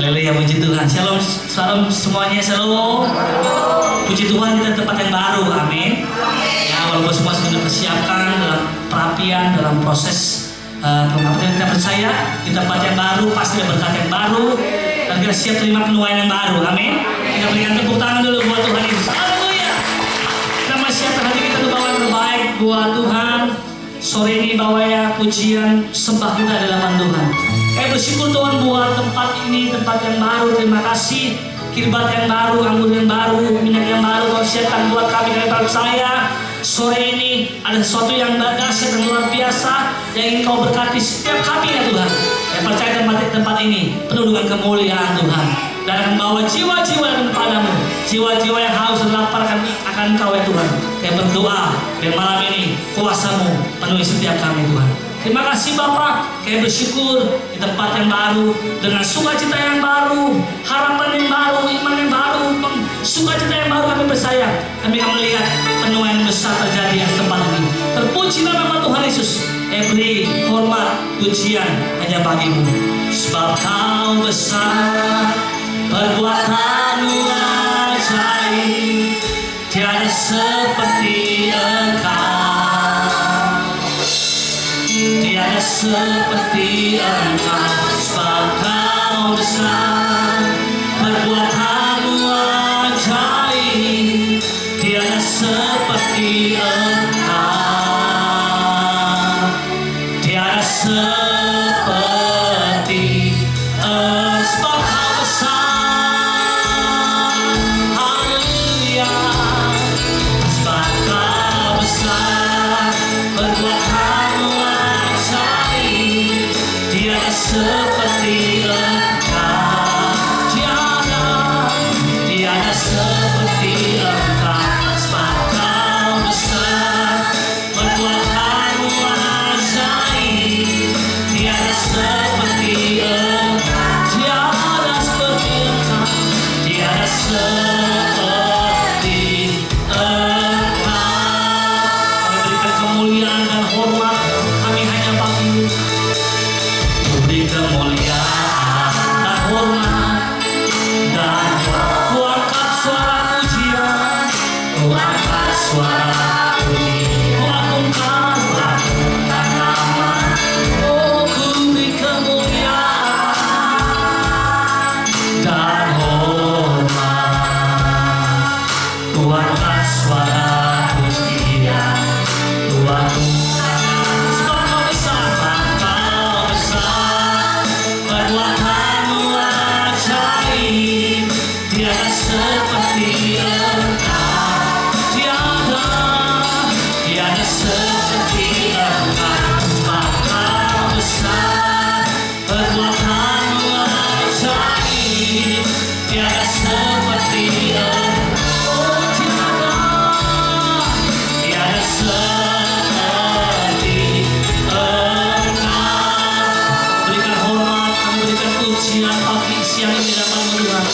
Haleluya, puji Tuhan. Shalom, shalom semuanya, shalom. Puji Tuhan, kita di tempat yang baru, amin. Ya, walaupun semua sudah dipersiapkan dalam perapian, dalam proses pengabdian, kita percaya di tempat yang baru pasti ada berkat yang baru dan kita siap terima penuaian yang baru, amin. Kita berikan tepuk tangan dulu buat Tuhan Yesus. Haleluya. Kita menyiapkan hati kita untuk bawa yang terbaik buat Tuhan. Sore ini bawa ya pujian sembah kita di hadapan Tuhan. Bersyukur Tuhan buat tempat ini, tempat yang baru. Terima kasih kirbat yang baru, anggur yang baru, minyak yang baru Kau siapkan buat kami dari saya. Sore ini ada sesuatu yang dahsyat dan luar biasa yang ingin Kau berkati setiap kami ya Tuhan. Yang percaya tempat ini penuh dengan kemuliaan Tuhan, dan akan bawa jiwa-jiwa yang kepadamu, jiwa-jiwa yang haus dan lapar akan Kau ya Tuhan. Yang berdoa dan malam ini kuasa-Mu penuhi setiap kami Tuhan. Terima kasih Bapak, kami bersyukur di tempat yang baru, dengan sukacita yang baru, harapan yang baru, iman yang baru, sukacita yang baru kami percaya. Kami akan melihat penuaian besar terjadi di tempat ini. Terpuji nama Tuhan Yesus. Beri hormat, pujian hanya bagi-Mu. Sebab Kau besar, perbuatan-Mu ajaib, tiada seperti Engkau. Tiada seperti Engkau, sebab Kau besar, perbuatan-Mu ajaib, tiada seperti Engkau, tiada seperti Engkau, sebab Kau besar. Haleluya. Sebab Kau besar, perbuatan-Mu tiada seperti Engkau, tiada seperti Engkau. Sebab Kau besar, perbuatan-Mu ajaib, tiada seperti Engkau, tiada seperti Engkau, tiada seperti Engkau. Kami berikan kemuliaan dan hormat kami hanya bagi-Mu. Beri kemuliaan dan hormat dan ku angkat suara pujian, ku angkat suara pujian, ku agungkan nama, oh ku beri kemuliaan dan hormat, ku angkat suara pujian, ku agungkan. Perbuatan-Mu ajaib, tiada seperti Engkau, tiada seperti Engkau. Sebab Kau besar, perbuatan-Mu ajaib, tiada seperti Engkau, oh tiada seperti Engkau. Berikan hormat, berikan pujian pagi siang ini dapat Tuhan.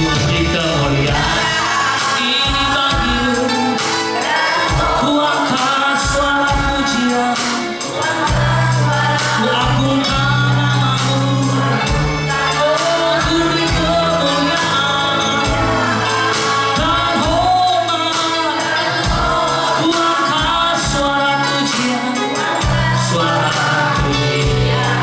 Beri kemuliaan ini bagi-Mu. Ku angkat suara pujian, ku agungkan nama-Mu, oh ku beri kemuliaan dan hormat. Ku angkat suara pujian, suara pujian,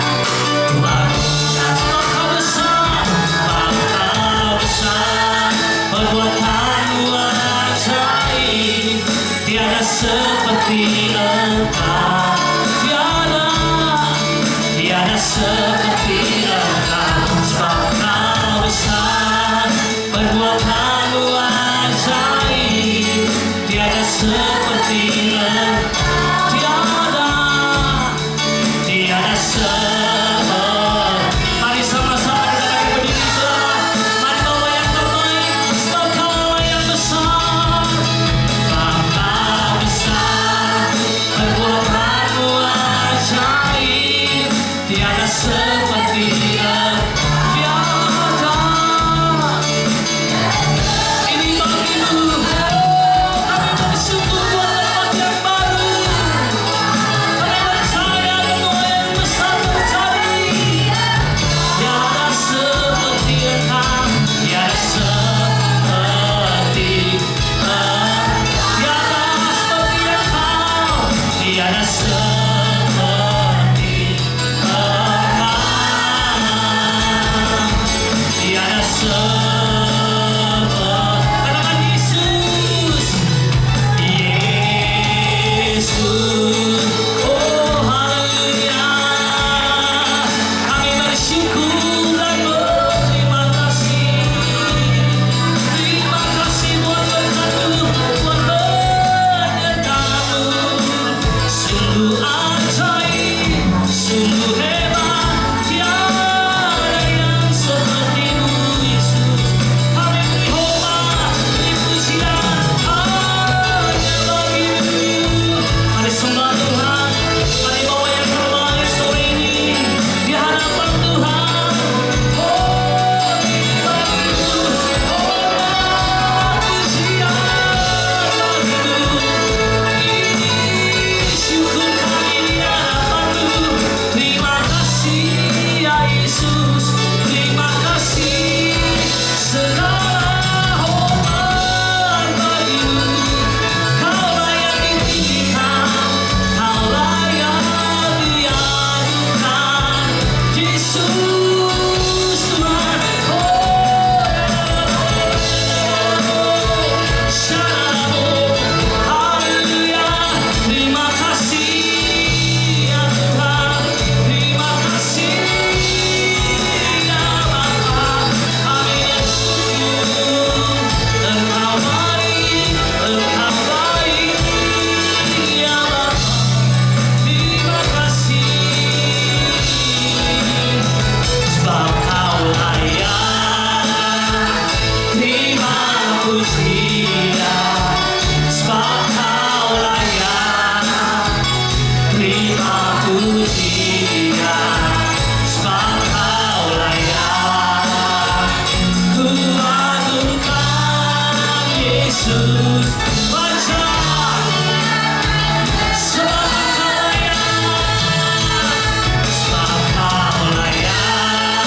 ku agungkan. Sebab Kau besar, perbuatan-Mu ajaib, tiada seperti Engkau, tiada seperti Engkau. Sebab Kau besar, perbuatan-Mu ajaib, tiada seperti Engkau, tiada seperti. Mari sama-sama kita bagi berdiri saudara. Mari bawa yang terbaik, sebab Kau yang besar, sebab Kau besar. Yesus, wajah sebab Kau layak, sebab Kau layak,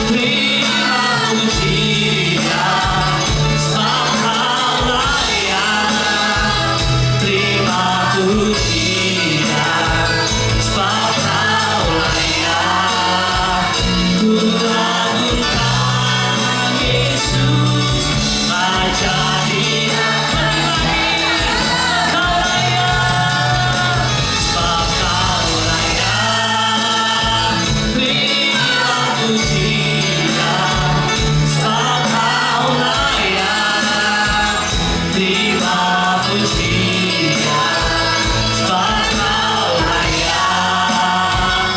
terima pujian, sebab Kau layak, terima pujian, sebab Kau layak, ku agungkan Yesus, Raja di Kau layak, sebab Kau layak, terima pujian, sebab Kau layak, terima pujian, sebab Kau layak,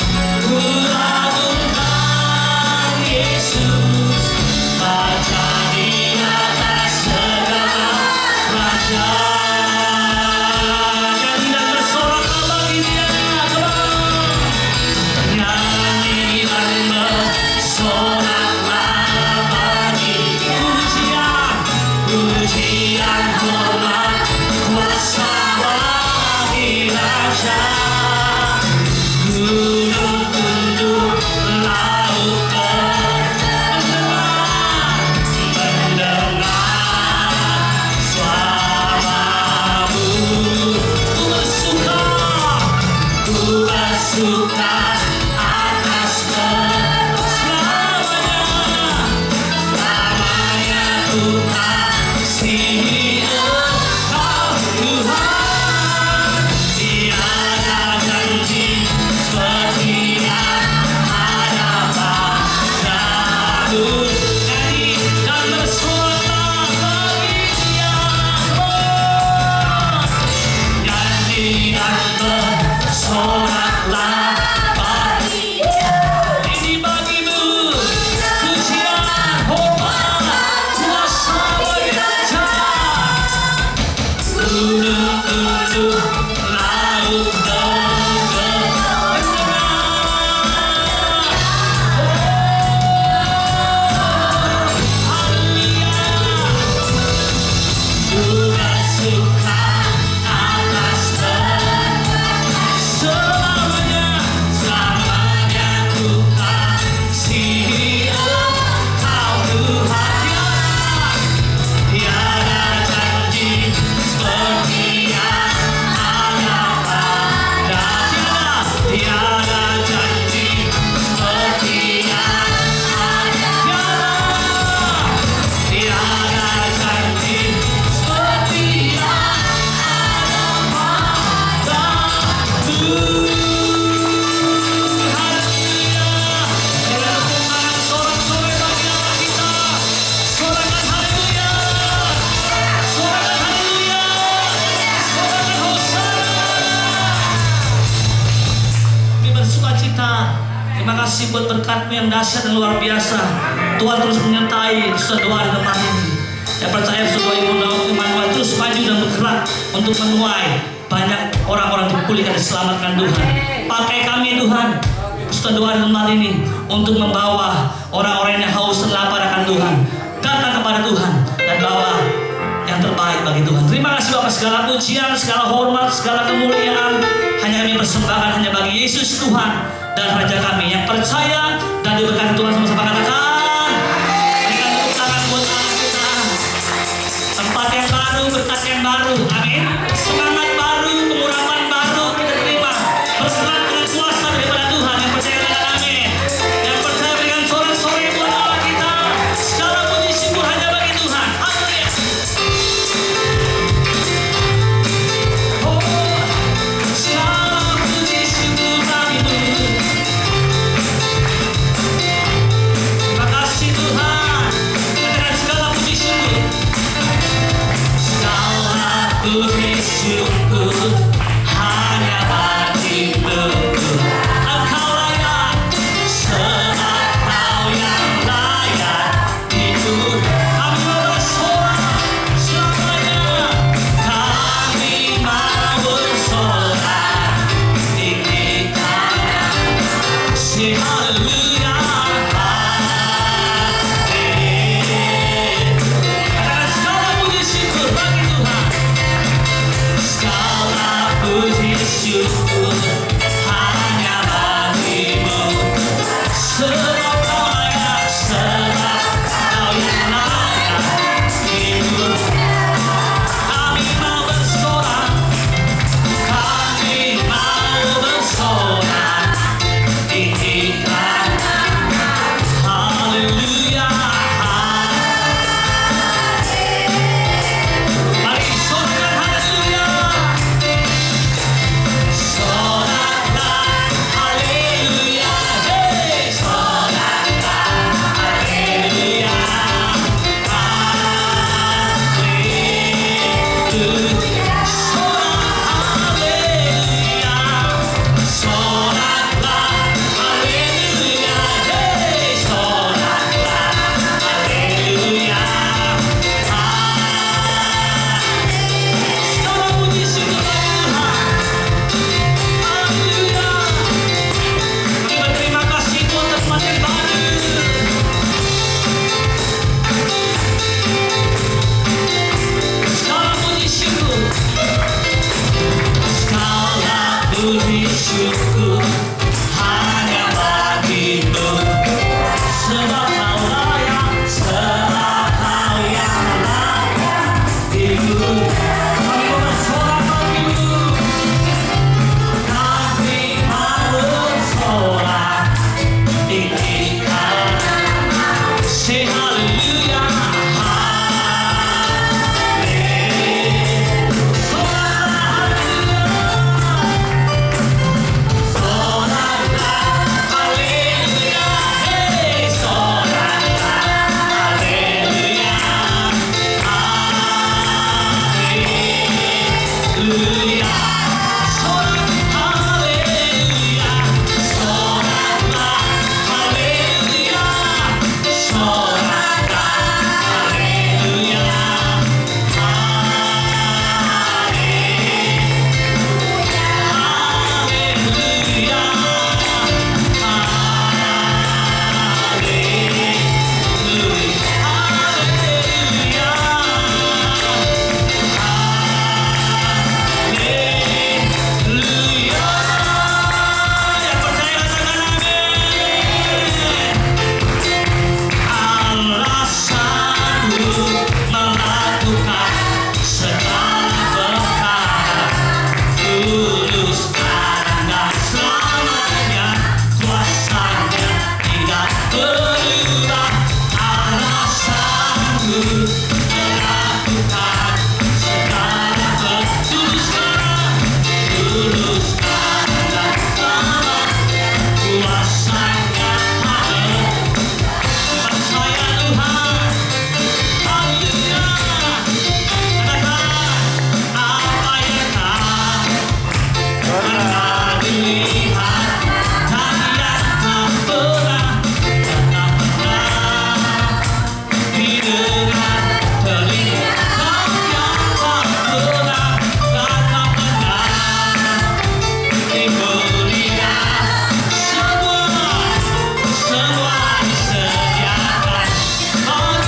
ku agungkan Yesus, Raja di atas segala raja. Nyanyi dan bersorak bagi Dia, come on. Nyanyi dan bersoraklah bagi pujian, pujian hormat kuasa bagi Raja. Gunung tunduk, laut mendengar suaramu. Ku bersuka atas selamanya, selamanya ku kasihi Engkau Tuhan. Tiada janji seperti yang ada padamu. Nyanyi dan bersoraklah bagi Dia, nyanyi dan bersoraklah bagi Dia. Ini bagimu pujian, hormat, kuasa bagi Raja. Gunung tunduk, laut mendengar. Ku bersuka atas selamanya, selamanya ku kasihi Engkau Tuhan. Tiada janji seperti yang ada pada tiada janji seperti yang ada tiada janji seperti yang ada padamu. Haleluya. Dengan semangat sorak-sorai bagi Allah kita, sorakan haleluya, sorakan haleluya, sorakan hosana. Kami bersuka cita. Terima kasih buat berkat-Mu yang dahsyat dan luar biasa. Tuhan terus menyertai saudara doa di tempat ini. Saya percaya saudara Immanuel terus maju dan bergerak untuk menuai banyak orang-orang dipulihkan dan diselamatkan Tuhan. Pakai kami Tuhan, saudara doa di tempat ini untuk membawa orang-orang yang haus dan lapar akan Tuhan datang kepada Tuhan dan bawa yang terbaik bagi Tuhan. Terima kasih Bapak, segala pujian, segala hormat, segala kemuliaan hanya kami persembahkan hanya bagi Yesus Tuhan dan Raja kami yang percaya dan diberkati Tuhan. Sama-sama katakan, berikan tepuk tangan buat Allah kita. Tempat yang baru, berkat yang baru, amin. Semangat baru, pengurapan baru kita terima. Berserat dengan kuasa daripada Tuhan. Yang percaya katakan amin. Yang percaya berikan sorak-sorai buat Allah kita. Segala puji syukur hanya bagi Tuhan. Haleluya. Oh, segala puji syukur bagimu. Terima kasih Tuhan. Katakan segala puji syukur. Segala puji syukur melakukan segala perkara. Tulus karena selamanya kuasanya tidak berubah. Allah sanggup melakukan segala perkara. Tulus karena selamanya kuasanya ada. Percaya Tuhan, haleluya. Katakan apa yang pernah dilihat dan yang tak pernah didengar telinga dan yang tak pernah diberikan. Semua disediakan. Oh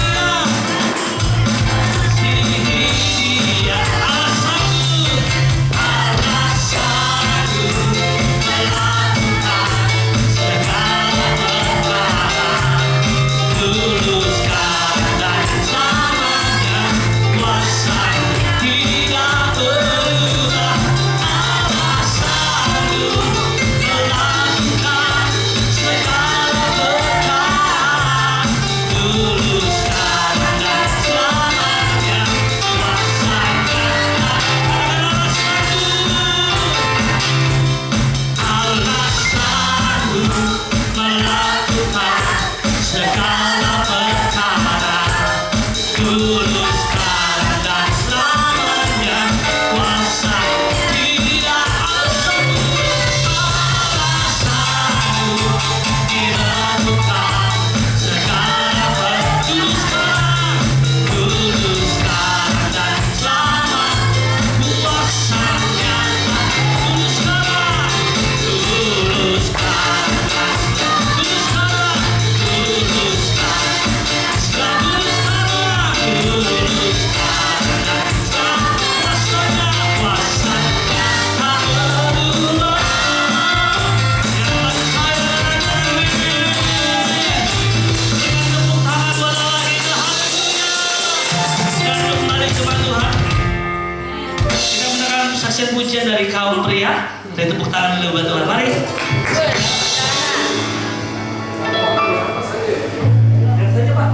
Dia Allah sanggup melakukan segala perkara. Luluskan dan selamanya kuasanya tidak berubah. Allah sanggup melakukan segala perkara. Luluskan dan selamanya kuasanya. Allah sanggup melakukan segala perkara. Tuluskan dan selamanya kuasa tidak sanggup dilakukan segala perkara. Tuluskan dan selamanya kuasanya. Saksian pujian dari kaum pria. Dari tepuk tangan dulu buat Tuhan. Mari. Lihat saja Pak.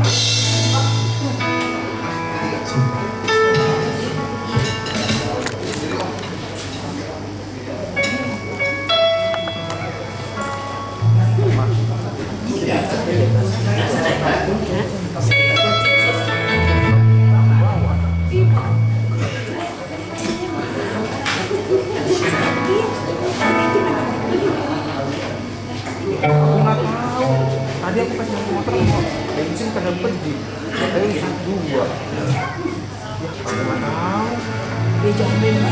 Tadi aku pas naik motor mau bensin pada pergi, saya bisa dua. Ya, kalau tahu dia jamin.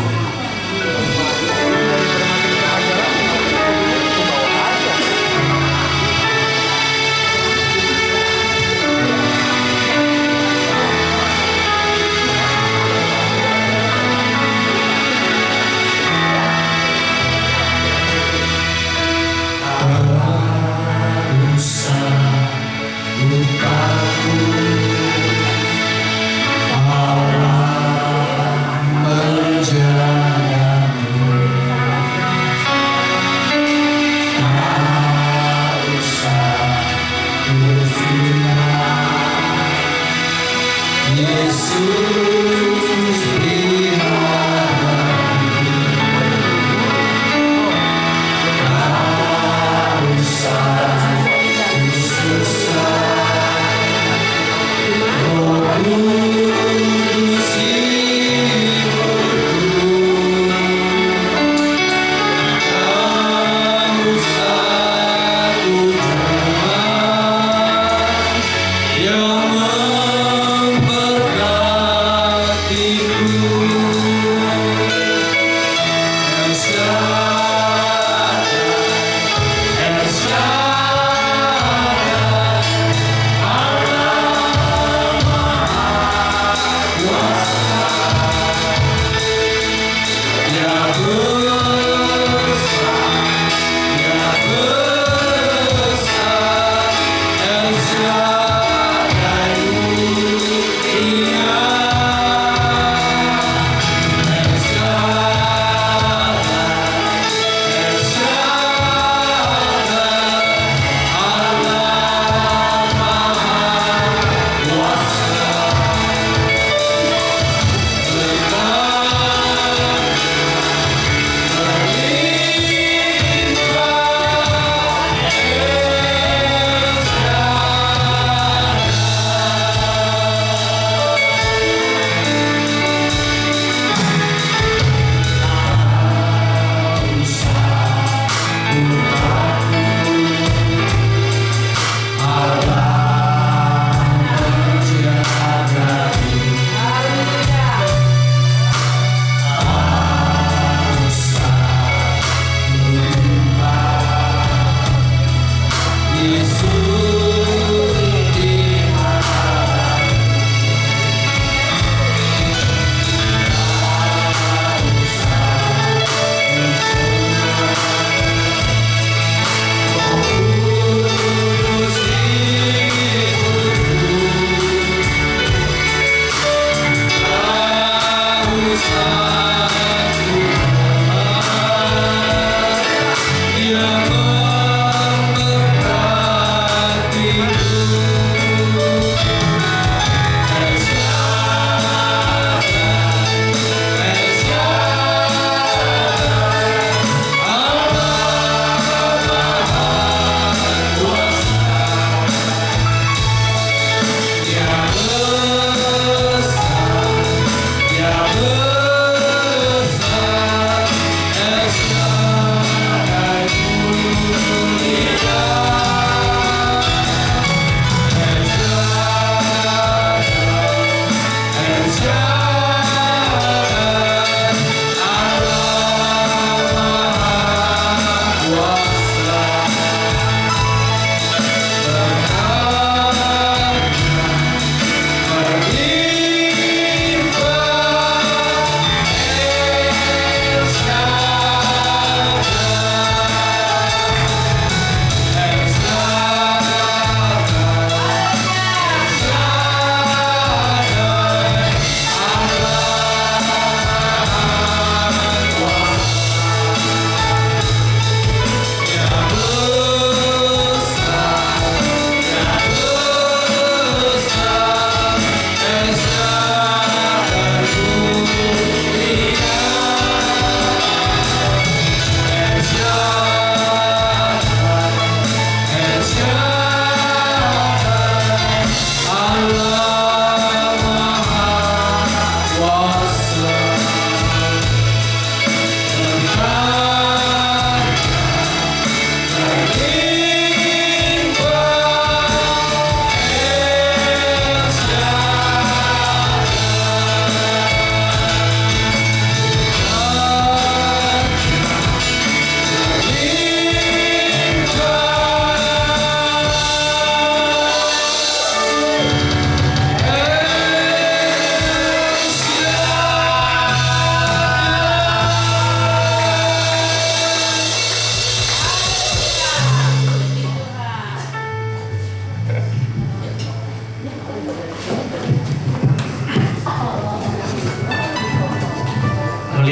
Yang memberkati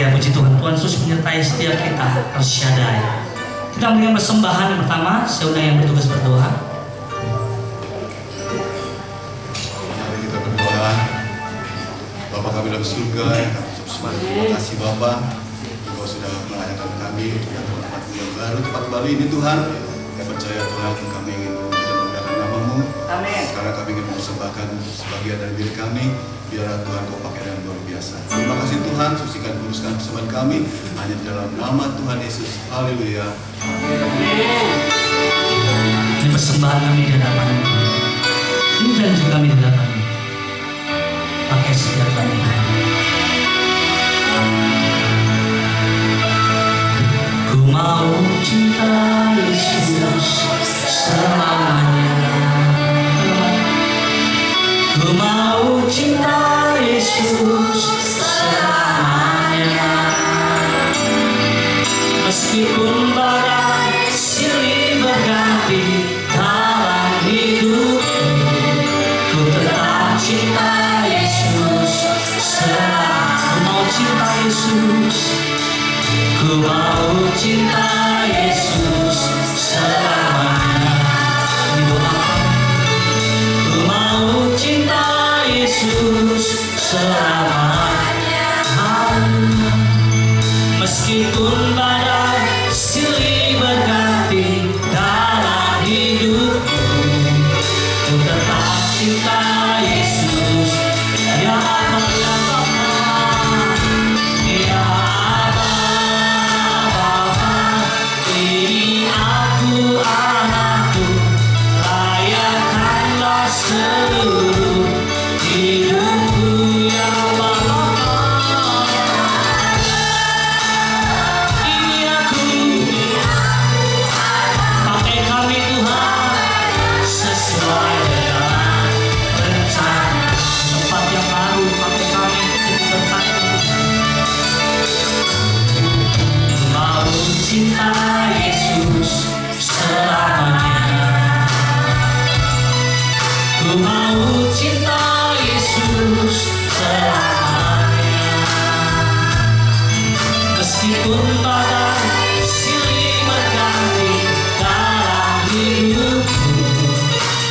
Haleluya, puji Tuhan. Tuhan Yesus menyertai setiap kita. El Shaddai. Kita memberikan persembahan yang pertama. Saya undang yang bertugas berdoa. Mari kita berdoa. Bapa kami dalam surga, terima kasih Bapa, Engkau sudah melayakan kami untuk tempat yang baru, tempat baru ini Tuhan. Kami percaya Tuhan, kami ingin memuliakan nama-Mu. Amin. Sekarang kami ingin mempersembahkan sebagian dari diri kami, biar Tuhan Kau pakai dengan luar biasa. Terima kasih Tuhan, sucikan kuduskan persembahan kami hanya di dalam nama Tuhan Yesus. Haleluya. Ini persembahan kami di hadapan-Mu. Ini janji kami di hadapan-Mu. Pakai setiap kami. Ku mau cinta Yesus selamanya. Ku mau cinta Yesus selamanya. Meskipun badai silih berganti dalam hidupku, ku tetap cinta Yesus selamanya. Ku mau cinta Yesus. Ku mau cinta Yesus selamanya. Ini doa. Ku mau cinta Yesus selamanya. Meskipun badai silih berganti dalam hidupku, ku tetap cinta Yesus. Ya Bapa, ya Bapa, ya Bapa, ini aku anakku, layakanlah seluruh hidupku. Ya Bapa, ini aku, pakai kami Tuhan, sesuai dengan rencana. Tempat yang baru, pakai kami jadi berkat. Mau cinta Yesus selamanya. Ku mau cinta Yesus selamanya. Meskipun badai silih berganti dalam hidupku,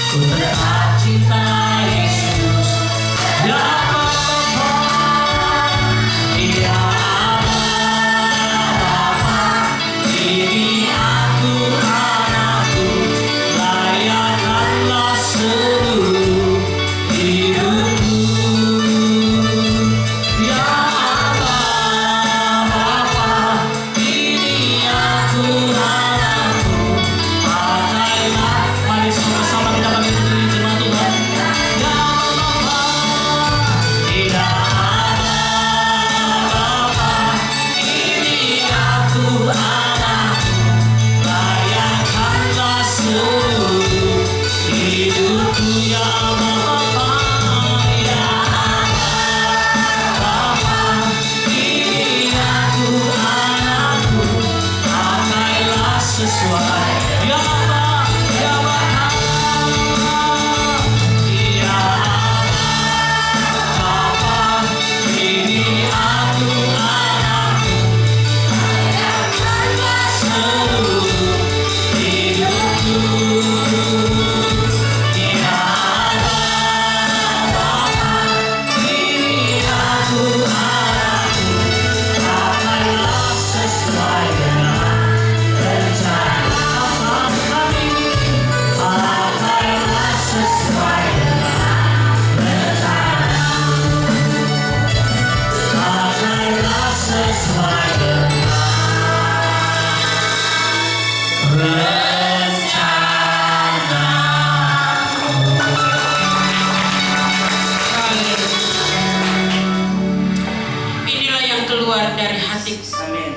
ku tetap cinta Yesus. Ya Bapa, ya Bapa, ini aku anakku, layakanlah seluruh hidupku. Ya Bapa, ini aku anakku, pakailah. Mari sama-sama kita bagi putri jemaat Tuhan. Ya Bapa, ya Bapa, ini aku anakku, layakanlah seluruh hidupku. Ya Bapa, ya Bapa, ini aku anakku, pakailah sesuai. Ya Bapa, ya Bapa, ya Bapa, ini aku anakku, layakanlah seluruh hidupku. Ya Bapa, ini aku anakku, pakailah sesuai dengan rencana kami. Pakailah sesuai dengan rencana. Pakailah sesuai dengan rencana. Inilah yang keluar dari hati, Amin.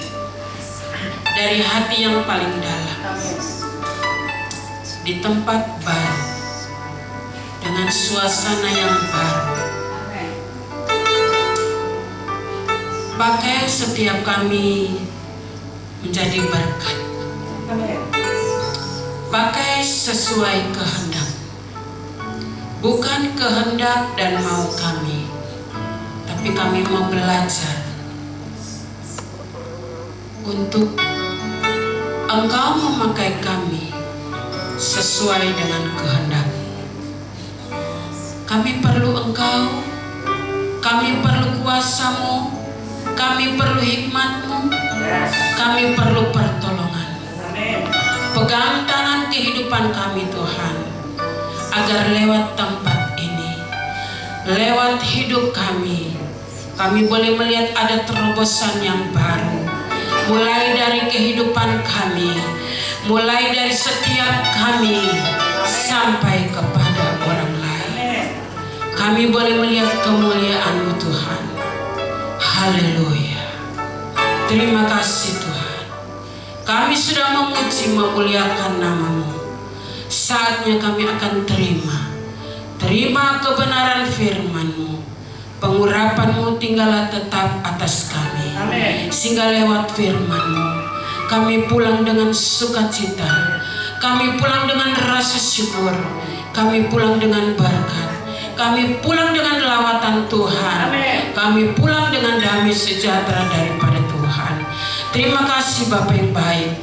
dari hati yang paling dalam, di tempat baru, dengan suasana yang baru. Pakai setiap kami menjadi berkat. Pakai sesuai kehendak, bukan kehendak dan mau kami, tapi kami mau belajar untuk Engkau memakai kami sesuai dengan kehendak. Kami perlu Engkau, kami perlu kuasa-Mu, kami perlu hikmat-Mu, kami perlu pertolongan. Pegang tangan kehidupan kami Tuhan, agar lewat tempat ini, lewat hidup kami boleh melihat ada terobosan yang baru. Mulai dari kehidupan kami, mulai dari setiap kami sampai kepada orang lain. Kami boleh melihat kemuliaan-Mu Tuhan. Haleluya. Terima kasih Tuhan. Kami sudah memuji memuliakan nama-Mu. Saatnya kami akan terima kebenaran firman-Mu. Pengurapan-Mu tinggallah tetap atas kami. Amin. Sehingga lewat firman-Mu kami pulang dengan sukacita, kami pulang dengan rasa syukur, kami pulang dengan berkat, kami pulang dengan lawatan Tuhan. Amin. Kami pulang dengan damai sejahtera daripada Tuhan. Terima kasih Bapak yang baik.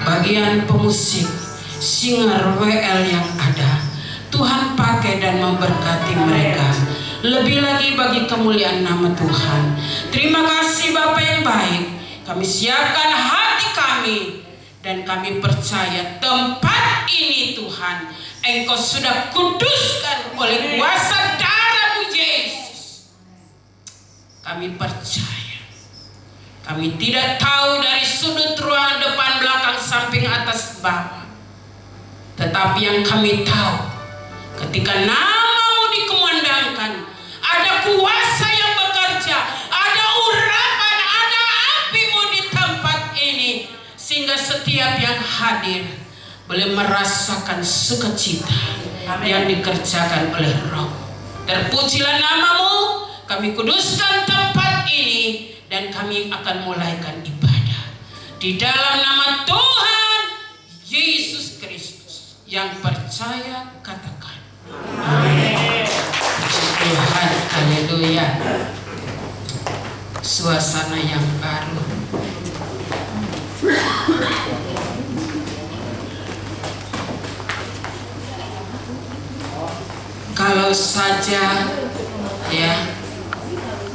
Bagian pemusik, singer WL yang ada, Tuhan pakai dan memberkati mereka. Lebih lagi bagi kemuliaan nama Tuhan. Terima kasih Bapak yang baik. Kami siapkan hati kami, dan kami percaya tempat ini Tuhan Engkau sudah kuduskan oleh kuasa darah-Mu Yesus. Kami percaya. Kami tidak tahu dari sudut ruangan depan, belakang, samping, atas, bawah. Tetapi yang kami tahu, ketika nama-Mu dikumandangkan, ada kuasa yang bekerja, ada urapan, ada api-Mu di tempat ini, sehingga setiap yang hadir boleh merasakan sukacita yang dikerjakan oleh Roh. Terpujilah nama-Mu. Kami kuduskan tempat ini, dan kami akan mulaikan ibadah di dalam nama Tuhan Yesus Kristus. Yang percaya katakan amin. Tuhan, haleluya. Suasana yang baru.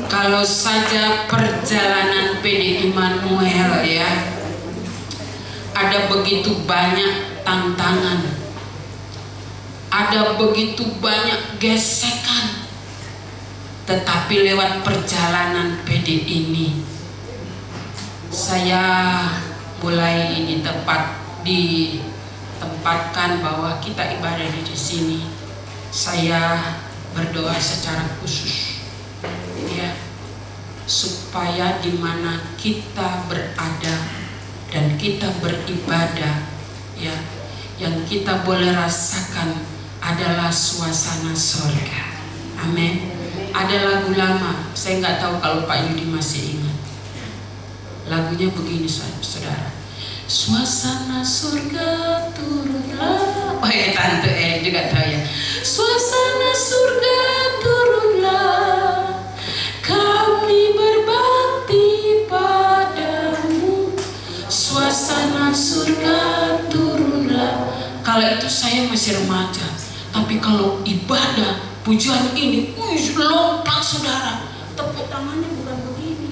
Kalau saja perjalanan PD Immanuel ya, ada begitu banyak tantangan, ada begitu banyak gesekan, tetapi lewat perjalanan PD ini, saya mulai ditempatkan bahwa kita ibadah di sini. Saya berdoa secara khusus, ya, supaya di mana kita berada dan kita beribadah, ya, yang kita boleh rasakan adalah suasana surga. Amin. Ada lagu lama, saya nggak tahu kalau Pak Yudi masih ingat. Lagunya begini, saudara. Suasana surga turunlah. Oh ya, Tante juga tahu ya. Suasana surga turunlah, kami berbakti padamu. Suasana surga turunlah. Kalau itu saya masih remaja, tapi kalau ibadah pujian ini, lompat saudara. Tepuk tangannya bukan begini.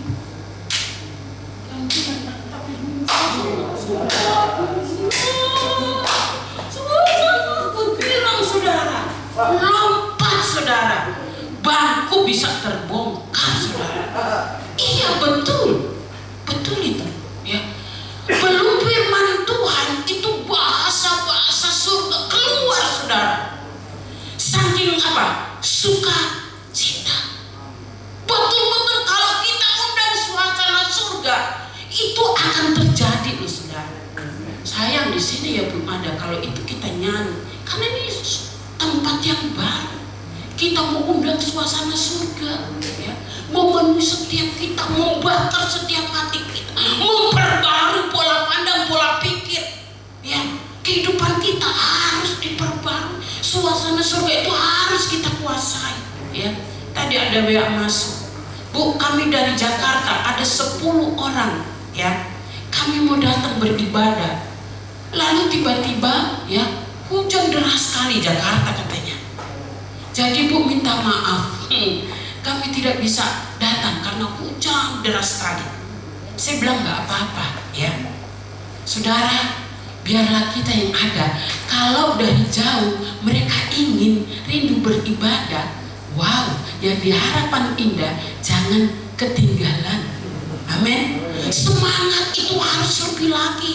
Bilang saudara, lompat saudara, bangku bisa terbongkar saudara. Iya betul itu ya. Belum firman Tuhan itu bahasa surga keluar saudara. Saking apa? Suka cita. Betul-betul kalau kita undang suasana surga, itu akan terjadi loh saudara. Sayang di sini ya belum ada. Kalau itu kita nyanyi, karena ini tempat yang baru. Kita mau undang suasana surga, ya, memenuhi setiap kita, membakar setiap hati kita, memperbarui pola pandang, pola pikir, ya. Kehidupan kita harus diperbarui. Suasana surga itu harus kita kuasai, ya. Tadi ada WA masuk, Bu, kami dari Jakarta ada 10 orang, ya. kami mau datang beribadah. Lalu tiba-tiba ya hujan deras sekali Jakarta katanya. Jadi Bu minta maaf, kami tidak bisa datang karena hujan deras sekali. Saya bilang nggak apa-apa ya, saudara. Biarlah kita yang ada. Kalau dari jauh mereka ingin rindu beribadah, wow, yang di harapan indah jangan ketinggalan. Amin. Semangat itu harus lebih lagi,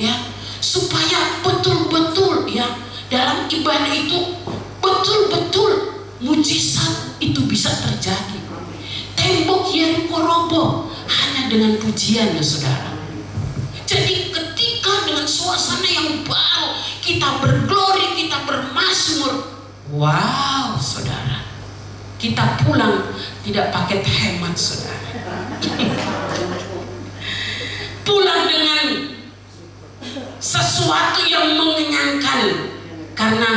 ya, supaya betul-betul ya dalam ibadah itu betul-betul mujizat itu bisa terjadi. Tembok Yeriko roboh hanya dengan pujian, ya saudara. Jadi ketika dengan suasana yang baru kita berglori, kita bermazmur, wow saudara, kita pulang tidak pakai hemat saudara. Pulang dengan sesuatu yang mengenyangkan karena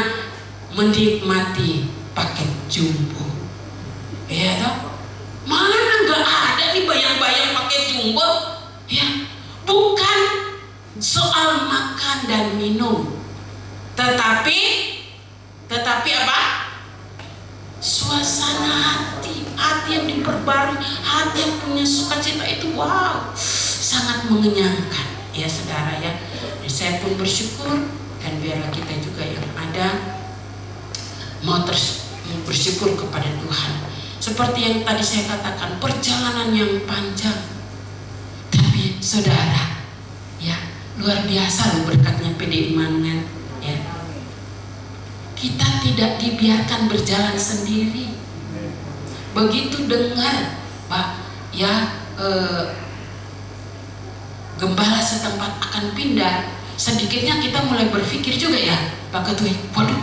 menikmati paket jumbo. Ya toh? Mana nggak ada nih bayang-bayang paket jumbo? Ya, bukan soal makan dan minum, tetapi apa? Suasana hati yang diperbarui, hati yang punya sukacita itu wow, sangat mengenyangkan ya saudara ya. Saya pun bersyukur, dan biarlah kita juga yang ada mau terus bersyukur kepada Tuhan. Seperti yang tadi saya katakan, perjalanan yang panjang, tapi saudara ya luar biasa loh berkatnya PD Immanuel ya. Kita tidak dibiarkan berjalan sendiri. Begitu dengar Pak ya gembala setempat akan pindah, sedikitnya kita mulai berpikir juga ya Pak Ketua, waduh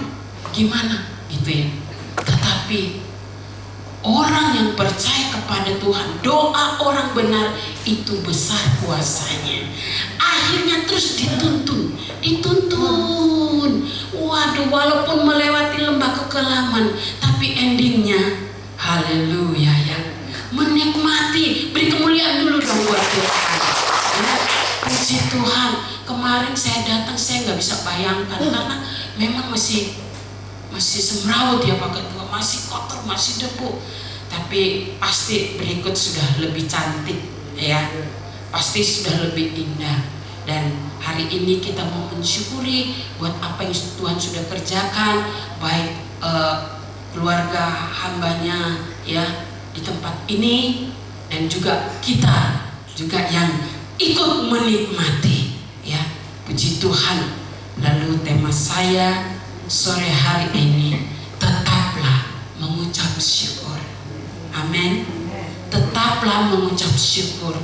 gimana gitu ya. Tetapi orang yang percaya kepada Tuhan, doa orang benar itu besar kuasanya. Akhirnya terus dituntun. Waduh, walaupun melewati lembah kekelaman, tapi endingnya haleluya ya. Menikmati, beri kemuliaan dulu dong buat Tuhan. Ya, puji Tuhan. Kemarin saya datang, saya nggak bisa bayangkan karena memang masih semrawut ya Pak Ketua, masih kotor, masih debu. Tapi pasti berikut sudah lebih cantik ya, pasti sudah lebih indah. Dan hari ini kita mau mensyukuri buat apa yang Tuhan sudah kerjakan, baik keluarga hambanya ya di tempat ini, dan juga kita juga yang ikut menikmati ya, puji Tuhan. Lalu tema saya sore hari ini, tetaplah mengucap syukur. Amin. Tetaplah mengucap syukur.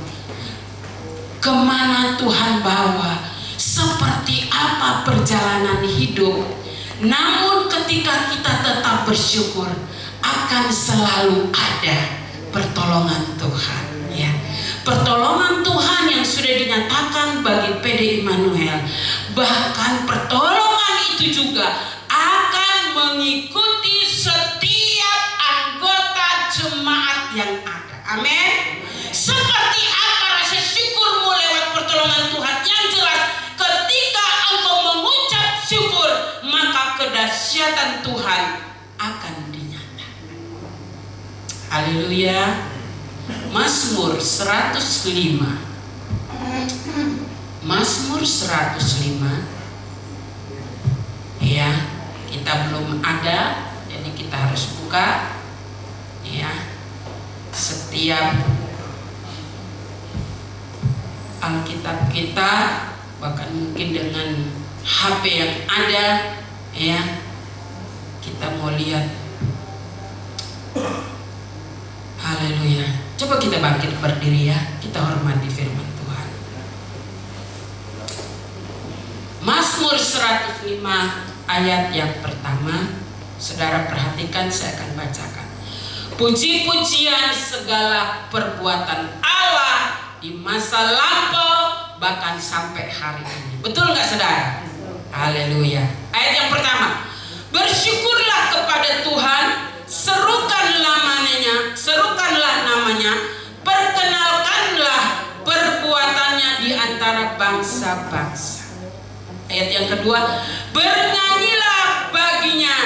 Kemana Tuhan bawa, seperti apa perjalanan hidup, namun ketika kita tetap bersyukur, akan selalu ada pertolongan Tuhan ya. Pertolongan Tuhan yang sudah dinyatakan bagi PD Immanuel, bahkan pertolongan itu juga akan mengikuti setiap anggota jemaat yang ada. Amin. Seperti apa rasa syukurmu lewat pertolongan Tuhan? Yang jelas, ketika engkau mengucap syukur, maka kedahsyatan Tuhan akan dinyatakan. Haleluya. Mazmur 105. Mazmur 105. Ya, kita belum ada, jadi kita harus buka ya. Setiap Alkitab kita, bahkan mungkin dengan HP yang ada ya, kita mau lihat. Haleluya. Coba kita bangkit berdiri ya, kita hormati firman Tuhan. Mazmur 105 ayat yang pertama, saudara perhatikan, saya akan bacakan. Puji-pujian segala perbuatan Allah di masa lampau bahkan sampai hari ini. Betul nggak saudara? Haleluya. Ayat yang pertama, bersyukurlah kepada Tuhan, serukanlah namanya, perkenalkanlah perbuatannya di yang kedua, bernyanyilah baginya,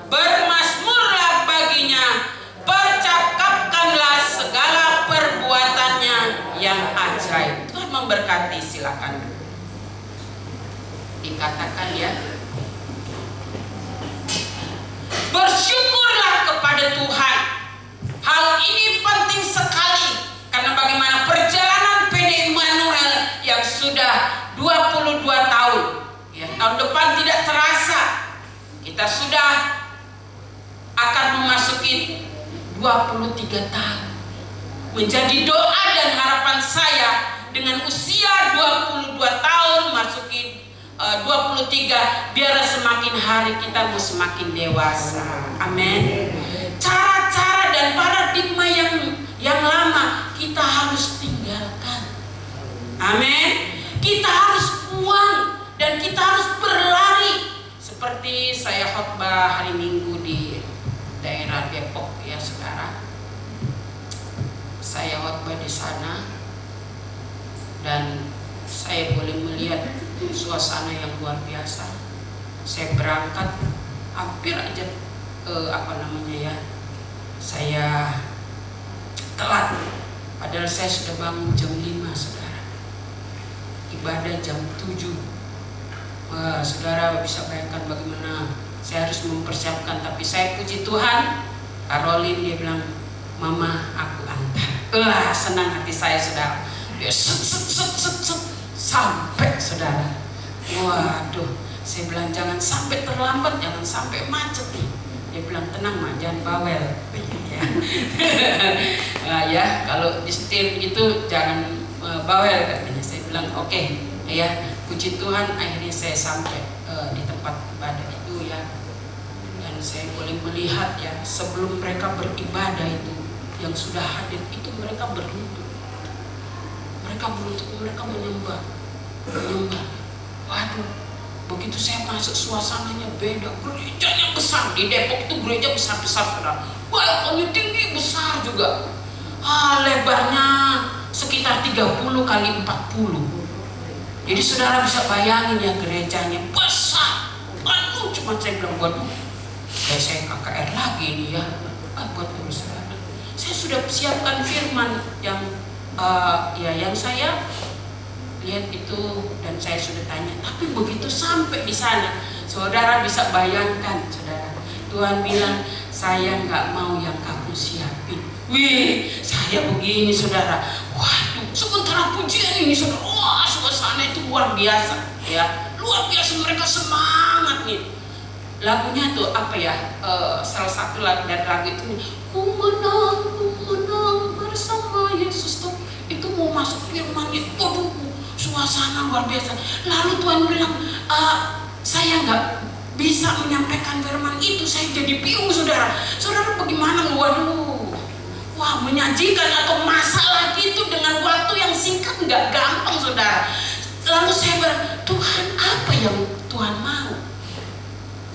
bermazmurlah baginya, percakapkanlah segala perbuatannya yang ajaib. Tuhan memberkati, silakan dikatakan ya. Bersyukurlah kepada Tuhan. Hal ini penting sekali, karena bagaimana perjalanan PD Immanuel yang sudah 22 tahun ya, tahun depan tidak terasa kita sudah akan memasuki 23 tahun. Menjadi doa dan harapan saya dengan usia 22 tahun masukin 23, biar semakin hari kita mau semakin dewasa. Amin. Cara-cara dan paradigma yang lama kita harus tinggalkan. Amin. Kita harus buang dan kita harus berlari. Seperti saya khotbah hari Minggu di daerah Depok ya saudara. Saya khotbah di sana dan saya boleh melihat suasana yang luar biasa. Saya berangkat hampir aja saya telat, padahal saya sudah bangun jam 5 saudara, ibadah jam 7. Wah, saudara bisa bayangkan bagaimana saya harus mempersiapkan. Tapi saya puji Tuhan, Caroline dia bilang, mama aku antar. Wah, senang hati saya saudara. Dia sampai saudara. Waduh, saya bilang jangan sampai terlambat, jangan sampai macet nih. Dia bilang tenang mak, jangan bawel. Nah, ya kalau disetir itu jangan bawel katanya. Saya bilang oke, ya puji Tuhan akhirnya saya sampai di tempat ibadah itu ya. Dan saya boleh melihat ya, sebelum mereka beribadah itu yang sudah hadir itu mereka berlutut. Mereka menyembah. Waduh, begitu saya masuk suasananya beda. Gerejanya besar, di Depok itu gereja besar-besar saudara. Balkonnya tinggi besar juga. Lebarnya sekitar 30 kali 40. Jadi saudara bisa bayangin ya, gerejanya besar. Aduh, cuma saya bilang waduh, kayak saya KKR lagi nih ya. Buat saudara, saya sudah siapkan firman yang yang saya lihat itu, dan saya sudah tanya. Tapi begitu sampai di sana, saudara bisa bayangkan saudara, Tuhan bilang saya nggak mau yang kamu siapin. Wih, saya begini saudara. Waduh, sementara pujian ini saudara, wah suasana itu luar biasa ya, luar biasa. Mereka semangat nih. Lagunya tuh apa ya? Salah satu lagu dari lagu itu nih, ku menang bersama Yesus tuh. Itu mau masuk firman-Nya, waduh, suasana luar biasa. Lalu Tuhan bilang, saya nggak bisa menyampaikan firman itu, saya jadi bingung saudara. Saudara bagaimana? Waduh, wah, menyajikan atau masalah itu dengan waktu yang singkat nggak gampang saudara. Lalu saya Tuhan apa yang Tuhan mau?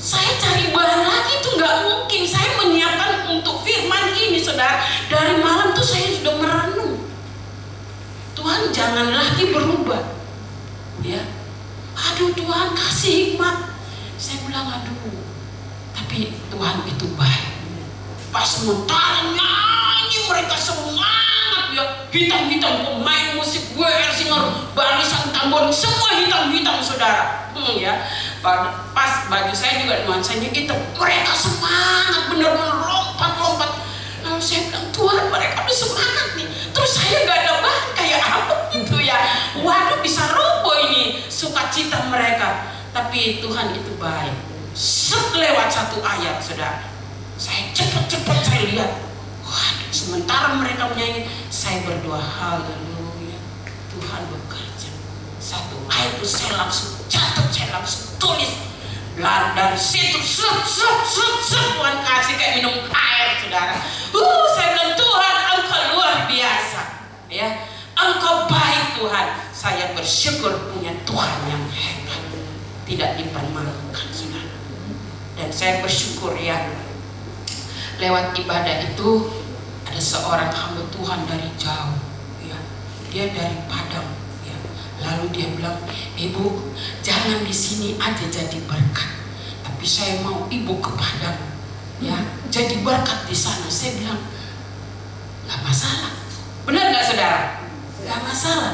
Saya cari bahan lagi itu nggak mungkin. Saya menyiapkan untuk firman ini saudara. Dari malam tuh saya sudah merenung. Tuhan jangan lagi berubah ya. Aduh Tuhan kasih hikmat. Saya bilang aduh, tapi Tuhan itu baik. Pas sementara nyanyi mereka semangat ya, hitam-hitam pemain musik WR Singer, barisan tambor semua hitam-hitam saudara. Ya pas baju saya juga nuansanya hitam. Mereka semangat benar-benar lompat-lompat. Lalu saya bilang Tuhan mereka udah semangat nih, terus saya gak ada bahan kayak apa gitu ya. Waduh, bisa roboh ini sukacita mereka. Tapi Tuhan itu baik. Lewat satu ayat saudara, saya cepat-cepat saya lihat. Waduh, sementara mereka menyanyi, saya berdoa haleluya, Tuhan bekerja. Satu ayat itu saya langsung catat, saya langsung tulis. Dari situ Tuhan kasih kayak minum air saudara. Saya bilang Tuhan Engkau luar biasa ya, Engkau baik Tuhan. Saya bersyukur punya Tuhan yang hebat, tidak dipermalukan saudara. Dan saya bersyukur ya, lewat ibadah itu ada seorang hamba Tuhan dari jauh ya, dia dari Padang ya. Lalu dia bilang, ibu jangan di sini aja jadi berkat, tapi saya mau ibu ke Padang, ya jadi berkat di sana. Saya bilang nggak masalah. Benar nggak saudara? Nggak masalah.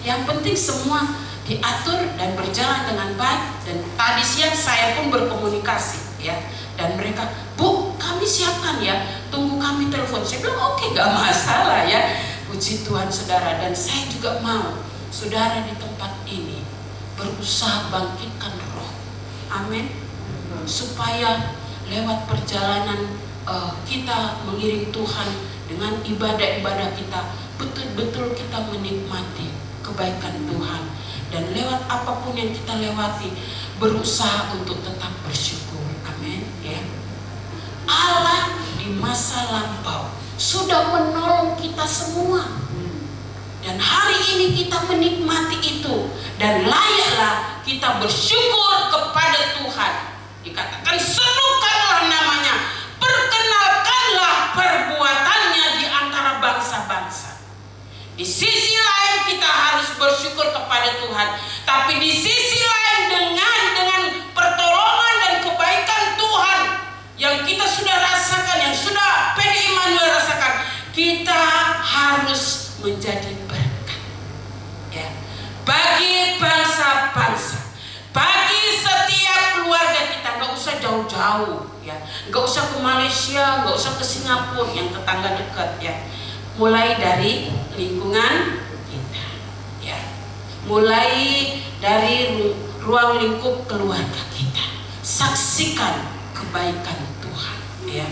Yang penting semua diatur dan berjalan dengan baik. Dan tadi siang saya pun berkomunikasi, ya, dan mereka, Bu, kami siapkan ya, tunggu kami telepon. Saya bilang oke, nggak masalah ya. Puji Tuhan saudara. Dan saya juga mau saudara di tempat ini berusaha bangkitkan roh, amin, supaya lewat perjalanan kita mengiring Tuhan dengan ibadah-ibadah kita, betul-betul kita menikmati kebaikan Tuhan. Dan lewat apapun yang kita lewati, berusaha untuk tetap bersyukur, amin ya. Allah di masa lampau sudah menolong kita semua, dan hari ini kita menikmati itu, dan layaklah kita bersyukur kepada Tuhan. Dikatakan serukanlah namanya, perkenalkanlah perbuatannya di antara bangsa-bangsa. Di sisi lain kita harus bersyukur kepada Tuhan, tapi di sisi lain dengan pertolongan dan kebaikan Tuhan yang kita sudah rasakan, yang sudah PD Immanuel rasakan, kita harus menjadi berkat, ya, bagi bangsa-bangsa, bagi setiap keluarga kita. Nggak usah jauh-jauh, ya, nggak usah ke Malaysia, nggak usah ke Singapura, yang tetangga dekat, ya. Mulai dari lingkungan kita, ya, mulai dari ruang lingkup keluarga kita. Saksikan kebaikan Tuhan, ya.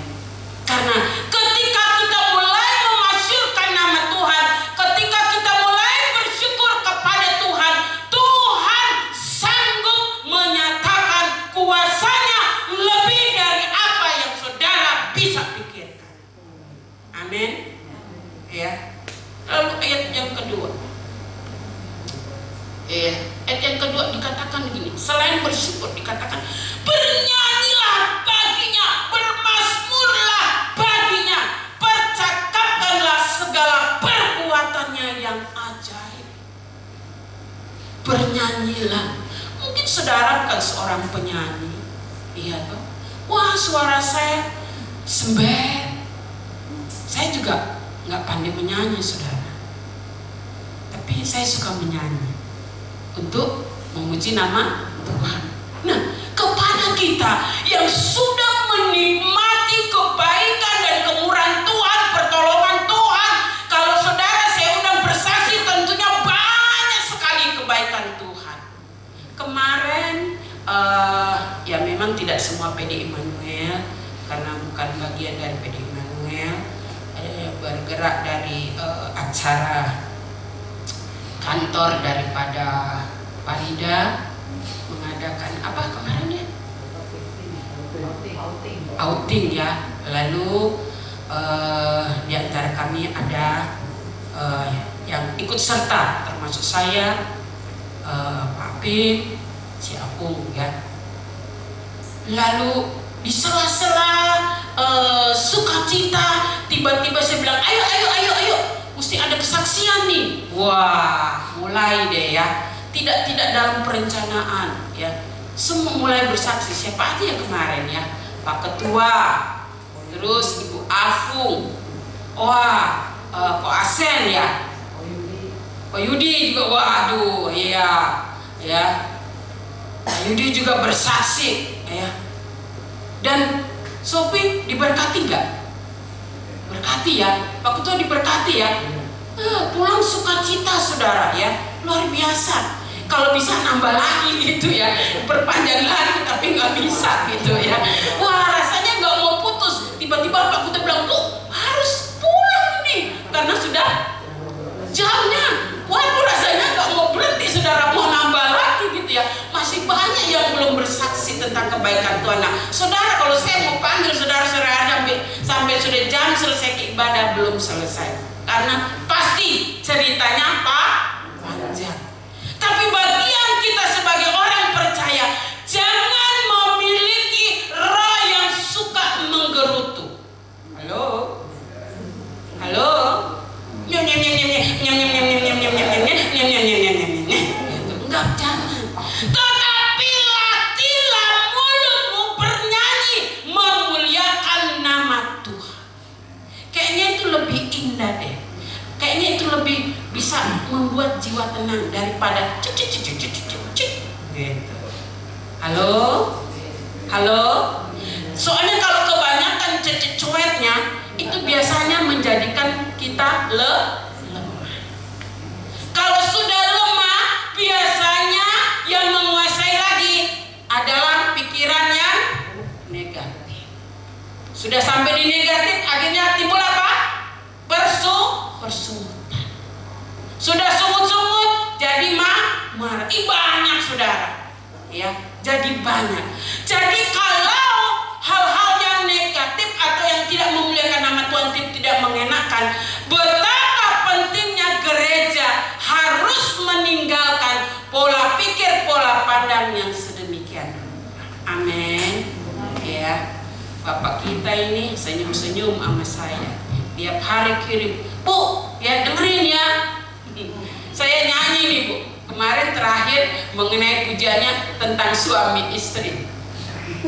Karena ketika kita mulai memasyurkan nama Tuhan, ketika kita mulai bersyukur kepada Tuhan, Tuhan sanggup menyatakan kuasanya lebih dari apa yang saudara bisa pikirkan. Amin. Ya. Lalu ayat yang kedua, ayat yang kedua dikatakan begini, selain bersyukur dikatakan bernyanyilah baginya, bermazmurlah baginya, percakapkanlah segala perbuatannya yang ajaib. Bernyanyilah. Mungkin saudara bukan seorang penyanyi, iya toh? Wah, suara saya sember. Saya juga nggak pandai menyanyi saudara, tapi saya suka menyanyi untuk memuji nama Tuhan. Nah, kepada kita yang sudah menikmati kebaikan dan kemurahan Tuhan, pertolongan Tuhan, kalau saudara saya undang bersaksi, tentunya banyak sekali kebaikan Tuhan. Kemarin ya memang tidak semua PD Immanuel, karena bukan bagian dari PD Immanuel, bergerak dari acara kantor daripada Parida mengadakan apa kemarin ya? Outing ya. Lalu di antara kami ada yang ikut serta, termasuk saya, Pak Pin, si Apung ya. Lalu di sela-sela sukacita, tiba-tiba saya bilang, ayo, mesti ada kesaksian nih. Wah, mulai deh ya. Tidak dalam perencanaan ya. Semua mulai bersaksi. Siapa aja yang kemarin ya? Pak Ketua, terus Ibu Afung, wah, Ko Asen ya, Pak Yudi juga, waduh, iya, ya, Pak Yudi juga bersaksi, ya. Dan Sopi diberkati nggak? Berkati ya, Pak Ketua diberkati ya. Pulang sukacita saudara ya, luar biasa. Kalau bisa nambah lagi gitu ya, perpanjang lagi, tapi nggak bisa gitu ya. Wah, rasanya nggak mau putus. Tiba-tiba Pak Ketua bilang, tuh harus pulang nih karena sudah jamnya. Waduh, rasanya nggak mau berhenti saudara, mau nambah lagi gitu ya. Masih banyak yang belum bersaksi tentang kebaikan Tuhan. Nah, saudara, kalau saya mau panggil saudara-saudara sampai sudah jam selesai ibadah belum selesai, karena pasti ceritanya panjang. Tapi bagian kita sebagai orang percaya, jangan memiliki roh yang suka menggerutu. Halo? itu lebih bisa membuat jiwa tenang daripada cek. Gitu. Halo? Halo? Soalnya kalau kebanyakan cueknya itu biasanya menjadikan kita lemah. Kalau sudah lemah, biasanya yang menguasai lagi adalah pikiran yang negatif. Sudah sampai di negatif, akhirnya timbul apa? Persungutan. Sudah sungut-sungut, jadi marah. Banyak saudara, ya, jadi banyak. Jadi kalau hal-hal yang negatif atau yang tidak memuliakan nama Tuhan, tidak mengenakan, betapa pentingnya gereja harus meninggalkan pola pikir, pola pandang yang sedemikian. Amin. Ya, Bapak kita ini senyum-senyum sama saya. Tiap hari kirim, Bu, ya dengerin ya. Saya nyanyi nih, Bu. Kemarin terakhir mengenai pujiannya tentang suami istri.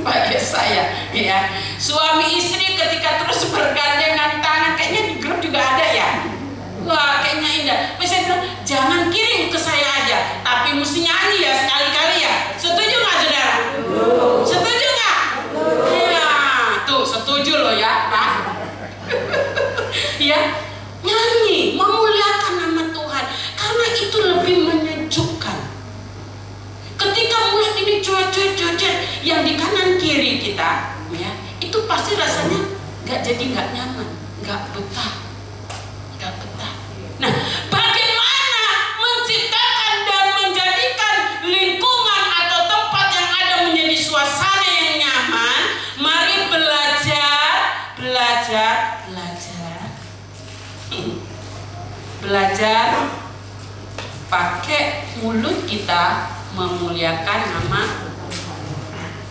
Bagi saya, ya, suami istri ketika terus bergandengan tangan, kayaknya di grup juga ada ya. Wah, kayaknya indah. Saya bilang jangan kirim ke saya aja, tapi mesti nyanyi ya sekali-kali ya. Setuju nggak saudara? Setuju nggak? Ya, tuh setuju loh ya, Pak. Ya, nyanyi, memuliakan nama Tuhan, karena itu lebih menyejukkan. Ketika mulut ini cuek-cuek yang di kanan kiri kita, ya, itu pasti rasanya nggak nyaman, nggak betah. Nah, bagaimana menciptakan dan menjadikan lingkungan atau tempat yang ada menjadi suasana yang nyaman? Mari belajar pakai mulut kita memuliakan nama.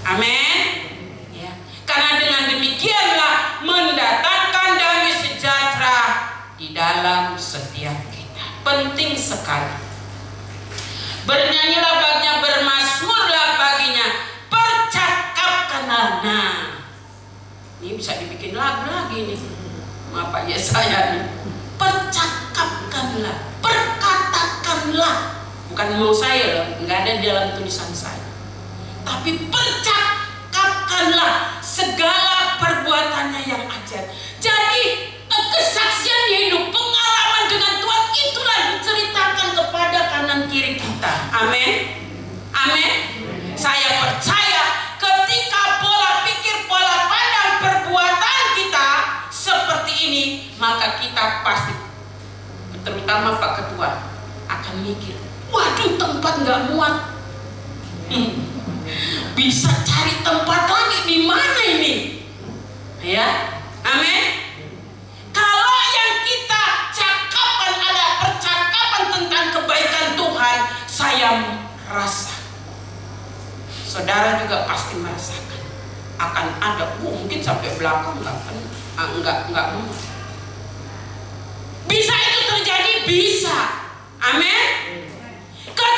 Amin. Ya. Karena dengan demikianlah mendatangkan damai sejahtera di dalam setiap kita. Penting sekali. Bernyanyilah baginya, bermazmurlah baginya, percakapkanlah. Nah, ini bisa dibikin lagu lagi nih. Maaf Pak Yesaya nih. Percakapkanlah, perkatakanlah. Bukan mau saya loh, nggak ada di dalam tulisan saya. Tapi percakapkanlah segala perbuatannya yang ajaib. Jadi kesaksian hidup, pengalaman dengan Tuhan itulah diceritakan kepada kanan kiri kita. Amin. Amin. Saya percaya ketika pola pikir, pola pandang, perbuatan kita seperti ini, maka kita pasti, terutama Pak Ketua, akan mikir, waduh tempat nggak muat. Bisa cari tempat lagi di mana ini? Ya, amin. Kalau yang kita cakapkan ada percakapan tentang kebaikan Tuhan, saya rasa, saudara juga pasti merasakan akan ada, mungkin sampai belakang nggak muat. Bisa itu terjadi, bisa. Amin. Kan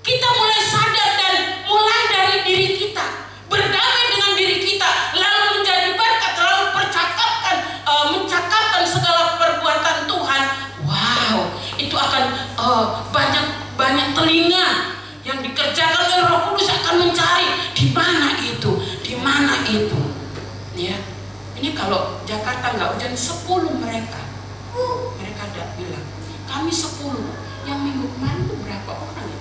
kita mulai sadar dan mulai dari diri kita, berdamai dengan diri kita, lalu menjadi berkat, lalu mencakapkan segala perbuatan Tuhan. Wow, itu akan banyak telinga yang dikerjakan oleh Roh Kudus akan mencari di mana itu, ya. Ini kalau Jakarta nggak hujan, 10 mereka ada bilang, kami 10. Yang minggu kemarin itu berapa orang ya?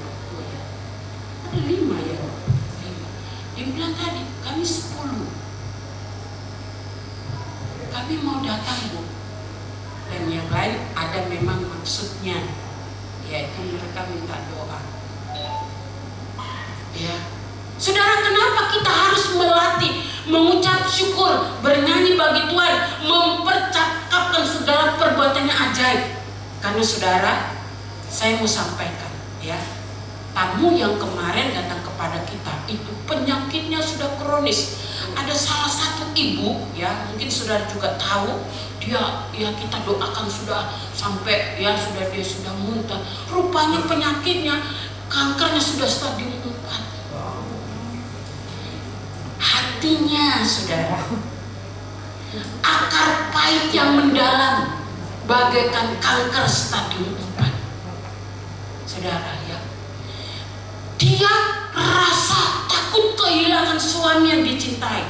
Ada 5 ya. 5. Dia bilang tadi, kami 10. Kami mau datang, Bu. Dan yang lain ada memang maksudnya, yaitu mereka minta doa. Ya. Saudara, kenapa kita harus melatih, mengucap syukur, bernyanyi bagi Tuhan, mempercakapkan segala perbuatannya ajaib? Karena saudara, saya mau sampaikan, ya, tamu yang kemarin datang kepada kita itu penyakitnya sudah kronis. Ada salah satu ibu, ya, mungkin saudara juga tahu, dia, ya, kita doakan sudah sampai, ya, dia sudah muntah. Rupanya penyakitnya, kankernya sudah stadium 4. Hatinya, saudara, akar pahit yang mendalam bagaikan kanker stadium 4. Saudara ya, dia rasa takut kehilangan suami yang dicintai.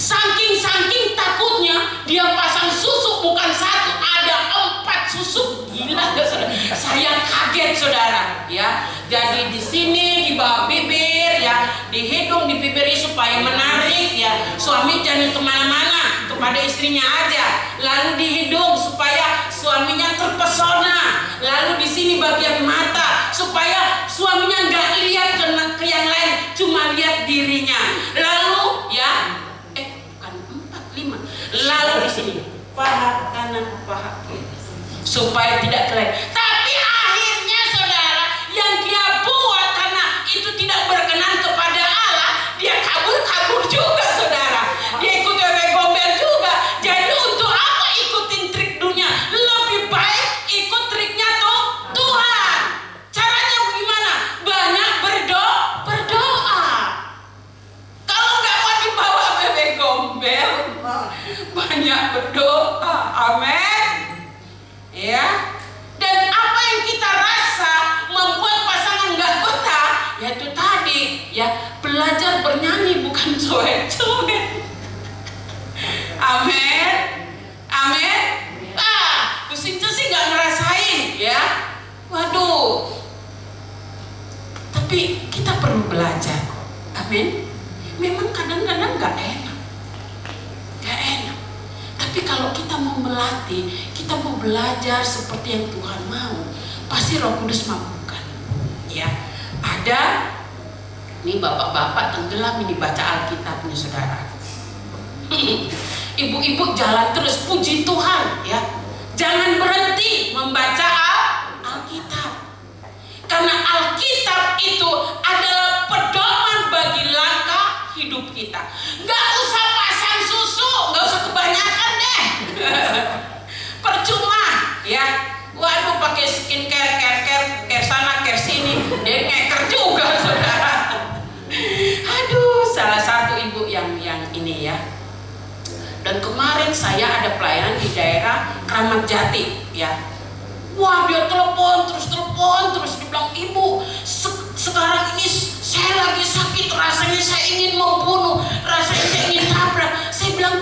Saking takutnya dia pasang susuk, bukan 1, ada 4 susuk. Gila gak saudara? Saya kaget saudara ya. Jadi di sini di bawah bibir ya, di hidung, di bibir supaya menarik ya. Suami jangan kemana-mana, kepada istrinya aja. Lalu di hidung supaya suaminya terpesona. Lalu di sini bagian mata supaya suaminya nggak lihat ke yang lain, cuma lihat dirinya. Lalu ya, bukan 4, 5. Lalu di sini paha kanan, paha kiri, supaya tidak kelihatan. Tapi akhirnya saudara, yang dia buat karena itu tidak berkenan kepada Allah, dia kabur juga saudara. Dia ikut wewe gombel juga. Jadi untuk apa ikutin trik dunia? Lebih baik ikut triknya tuh Tuhan. Caranya bagaimana? Banyak berdoa. Kalau nggak mau dibawa wewe gombel, banyak berdoa. Amin. Ya. Dan apa yang kita rasa membuat pasangan nggak betah, yaitu tadi ya, belajar bernyanyi bukan coet-coet. Amin. Amin. Pusing sih nggak ngerasain ya. Waduh. Tapi kita perlu belajar. Amin. Memang kadang-kadang nggak enak. Tapi kalau kita mau melatih, kita mau belajar seperti yang Tuhan mau, pasti Roh Kudus mampukan. Ya, ada nih bapak-bapak tenggelam ini baca Alkitabnya saudara. Ibu-ibu jalan terus, puji Tuhan ya. Jangan berhenti membaca Alkitab. Karena Alkitab itu adalah pedoman bagi langkah hidup kita. Gak usah pasang susu, gak usah kebanyakan deh. Percuma ya. Waduh, pakai skincare, care sana, care sini, dia ngeker juga saudara. Aduh, salah satu ibu yang ini ya. Dan kemarin saya ada pelayanan di daerah Kramat Jati ya. Wah, dia telepon terus dia bilang, ibu sekarang ini saya lagi sakit, rasanya saya ingin membunuh, rasanya saya ingin tabrak. Saya bilang,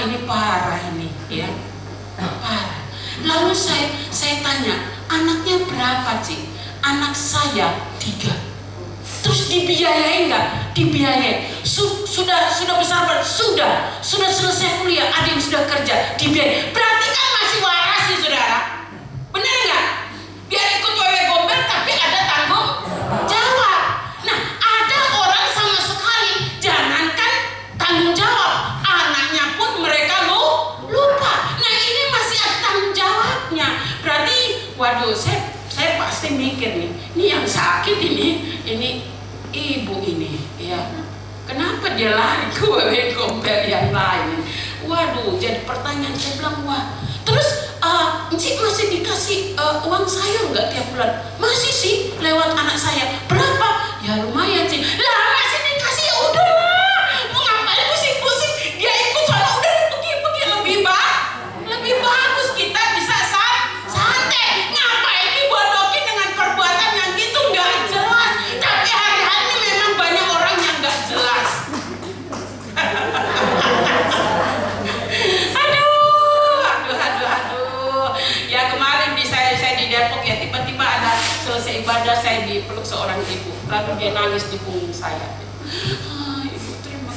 ini parah ini ya, parah. Lalu saya tanya, anaknya berapa Cik? Anak saya 3. Terus dibiayai nggak? Dibiayai. Sudah besar, sudah selesai kuliah, ada yang sudah kerja, dibiayai. Berarti kan masih waras sih saudara. Benar nggak? Biar ikut wewe gombel tapi ada tanggung jawab. Nah, ada orang sama sekali jangankan tanggung jawab, anaknya pun mereka lupa. Nah, ini masih ada tanggung jawabnya. Berarti, waduh, saya pasti mikir nih, ini yang sakit ini ibu ini ya. Kenapa dia lari ke wewe gombel yang lain? Waduh, jadi pertanyaan saya bilang, wah, terus Encik masih dikasih uang sayur nggak tiap bulan? Masih sih, lewat anak saya. Berapa? Ya lumayan sih. Lah masih dikasih, ya udah lah. Mau ngapain pusing-pusing? Dia ikut sana, udah pergi lebih bagus kita bisa santai. Ngapain dibodohin dengan perbuatan yang gitu nggak jelas? Tapi hari-hari ini memang banyak orang yang nggak jelas. Ya kemarin saya di Depok ya, tiba-tiba ada selesai ibadah saya dipeluk seorang ibu, lalu dia nangis di punggung saya. Ibu terima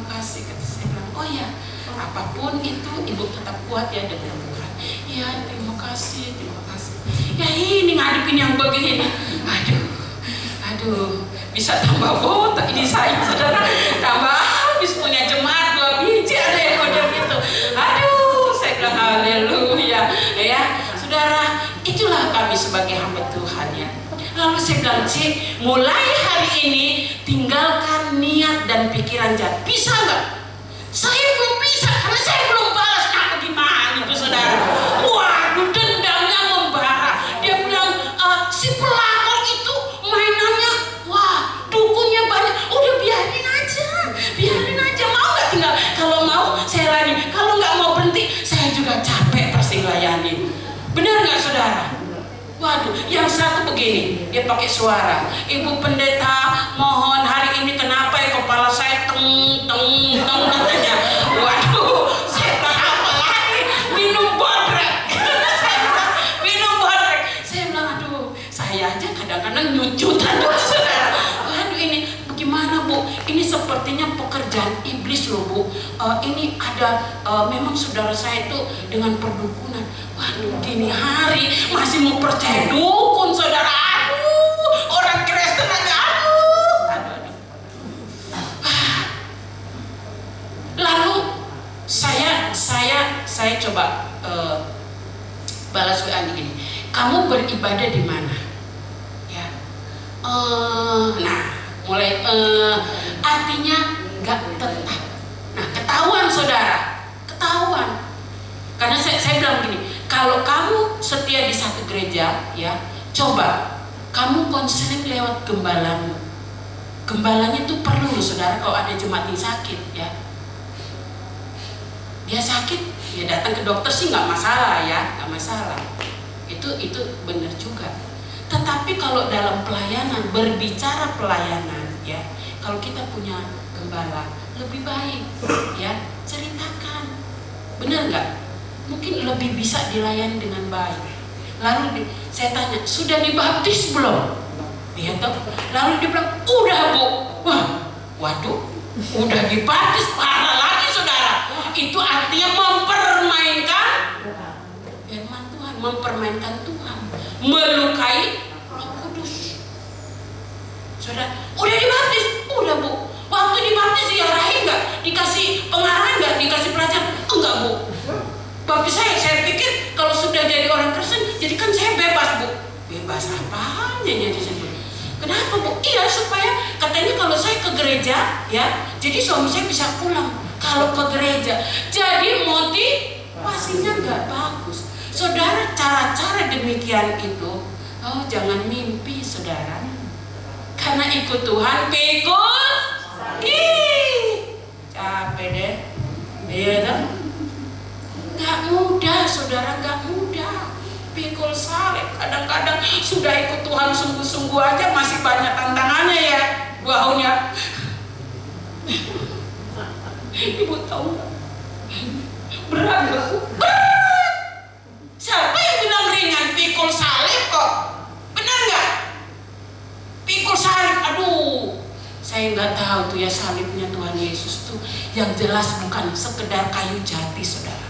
kasih kata saya bilang, oh ya apapun itu ibu tetap kuat ya dengan Tuhan. Ya terima kasih. Ya ini ngadepin yang begini, aduh bisa tambah botak ini saya saudara, tambah habis punya jemaat 2 biji ada yang kode gitu. Aduh, saya bilang haleluya ya. Saudara, itulah kami sebagai hamba Tuhan ya. Lalu saya bilang, Cik, mulai hari ini tinggalkan niat dan pikiran jahat. Bisa nggak? Saya belum bisa karena saya belum balas. Nah, gimana itu saudara? Waduh, dendamnya membara. Dia bilang, si pelakor itu mainannya, wah, dukunnya banyak. Udah biarin aja. Mau nggak tinggal? Kalau mau saya lari. Kalau nggak mau berhenti, saya juga capek. masih layani. Benar nggak saudara? Waduh, yang satu begini, dia pakai suara, Ibu Pendeta, mohon hari ini kenapa ya kepala saya teng katanya. Waduh, saya bilang apa lagi? Minum bodrek. Saya bilang minum bodrek. Saya bilang aduh, saya aja kadang-kadang nyucutan saudara. Waduh, ini bagaimana Bu? Ini sepertinya pekerjaan iblis loh Bu. Ini ada memang saudara saya itu dengan perdukunan. Waduh, gini hari masih mau percaya dukun saudara. Aduh, orang Kristen aja. Aduh. Lalu saya coba balas WA gini. Kamu beribadah di mana? Ya. Nah, mulai artinya nggak tetap. Nah, ketahuan saudara, ketahuan. Karena saya bilang gini, kalau kamu setia di satu gereja, ya, coba kamu konseling lewat gembalamu. Gembalanya tuh perlu loh saudara, kalau ada jemaat yang sakit, ya. Dia sakit, ya datang ke dokter sih nggak masalah ya, nggak masalah. Itu benar juga. Tetapi kalau dalam pelayanan, berbicara pelayanan, ya, kalau kita punya gembala, lebih baik, ya, ceritakan, benar nggak? Mungkin lebih bisa dilayani dengan baik. Lalu saya tanya, sudah dibaptis belum? Dia tahu. Lalu dia bilang, udah Bu. Wah, waduh, udah dibaptis, parah lagi saudara. Itu artinya mempermainkan firman Tuhan, mempermainkan Tuhan, melukai Roh Kudus. Saudara, udah dibaptis, udah Bu. Waktu dibaptis diarahin nggak? Dikasih pengarahan nggak? Dikasih pelajaran? Enggak Bu. Baptis saya pikir kalau sudah jadi orang Kristen, jadi kan saya bebas Bu. Bebas apanya jadi saya? Kenapa Bu? Iya supaya katanya kalau saya ke gereja, ya, jadi suami saya bisa pulang kalau ke gereja. Jadi motivasinya nggak bagus. Saudara, cara-cara demikian itu, oh jangan mimpi saudara. Karena ikut Tuhan, pikul, capek deh, iya dong. Gak mudah saudara, gak mudah. Pikul salib, kadang-kadang sudah ikut Tuhan sungguh-sungguh aja masih banyak tantangannya ya, baunya. Ibu tahu gak? Berat gak? Berat. Siapa yang bilang ringan? Pikul salib kok. Benar gak? Pikul salib, aduh, saya nggak tahu tuh ya salibnya Tuhan Yesus tuh yang jelas bukan sekedar kayu jati saudara.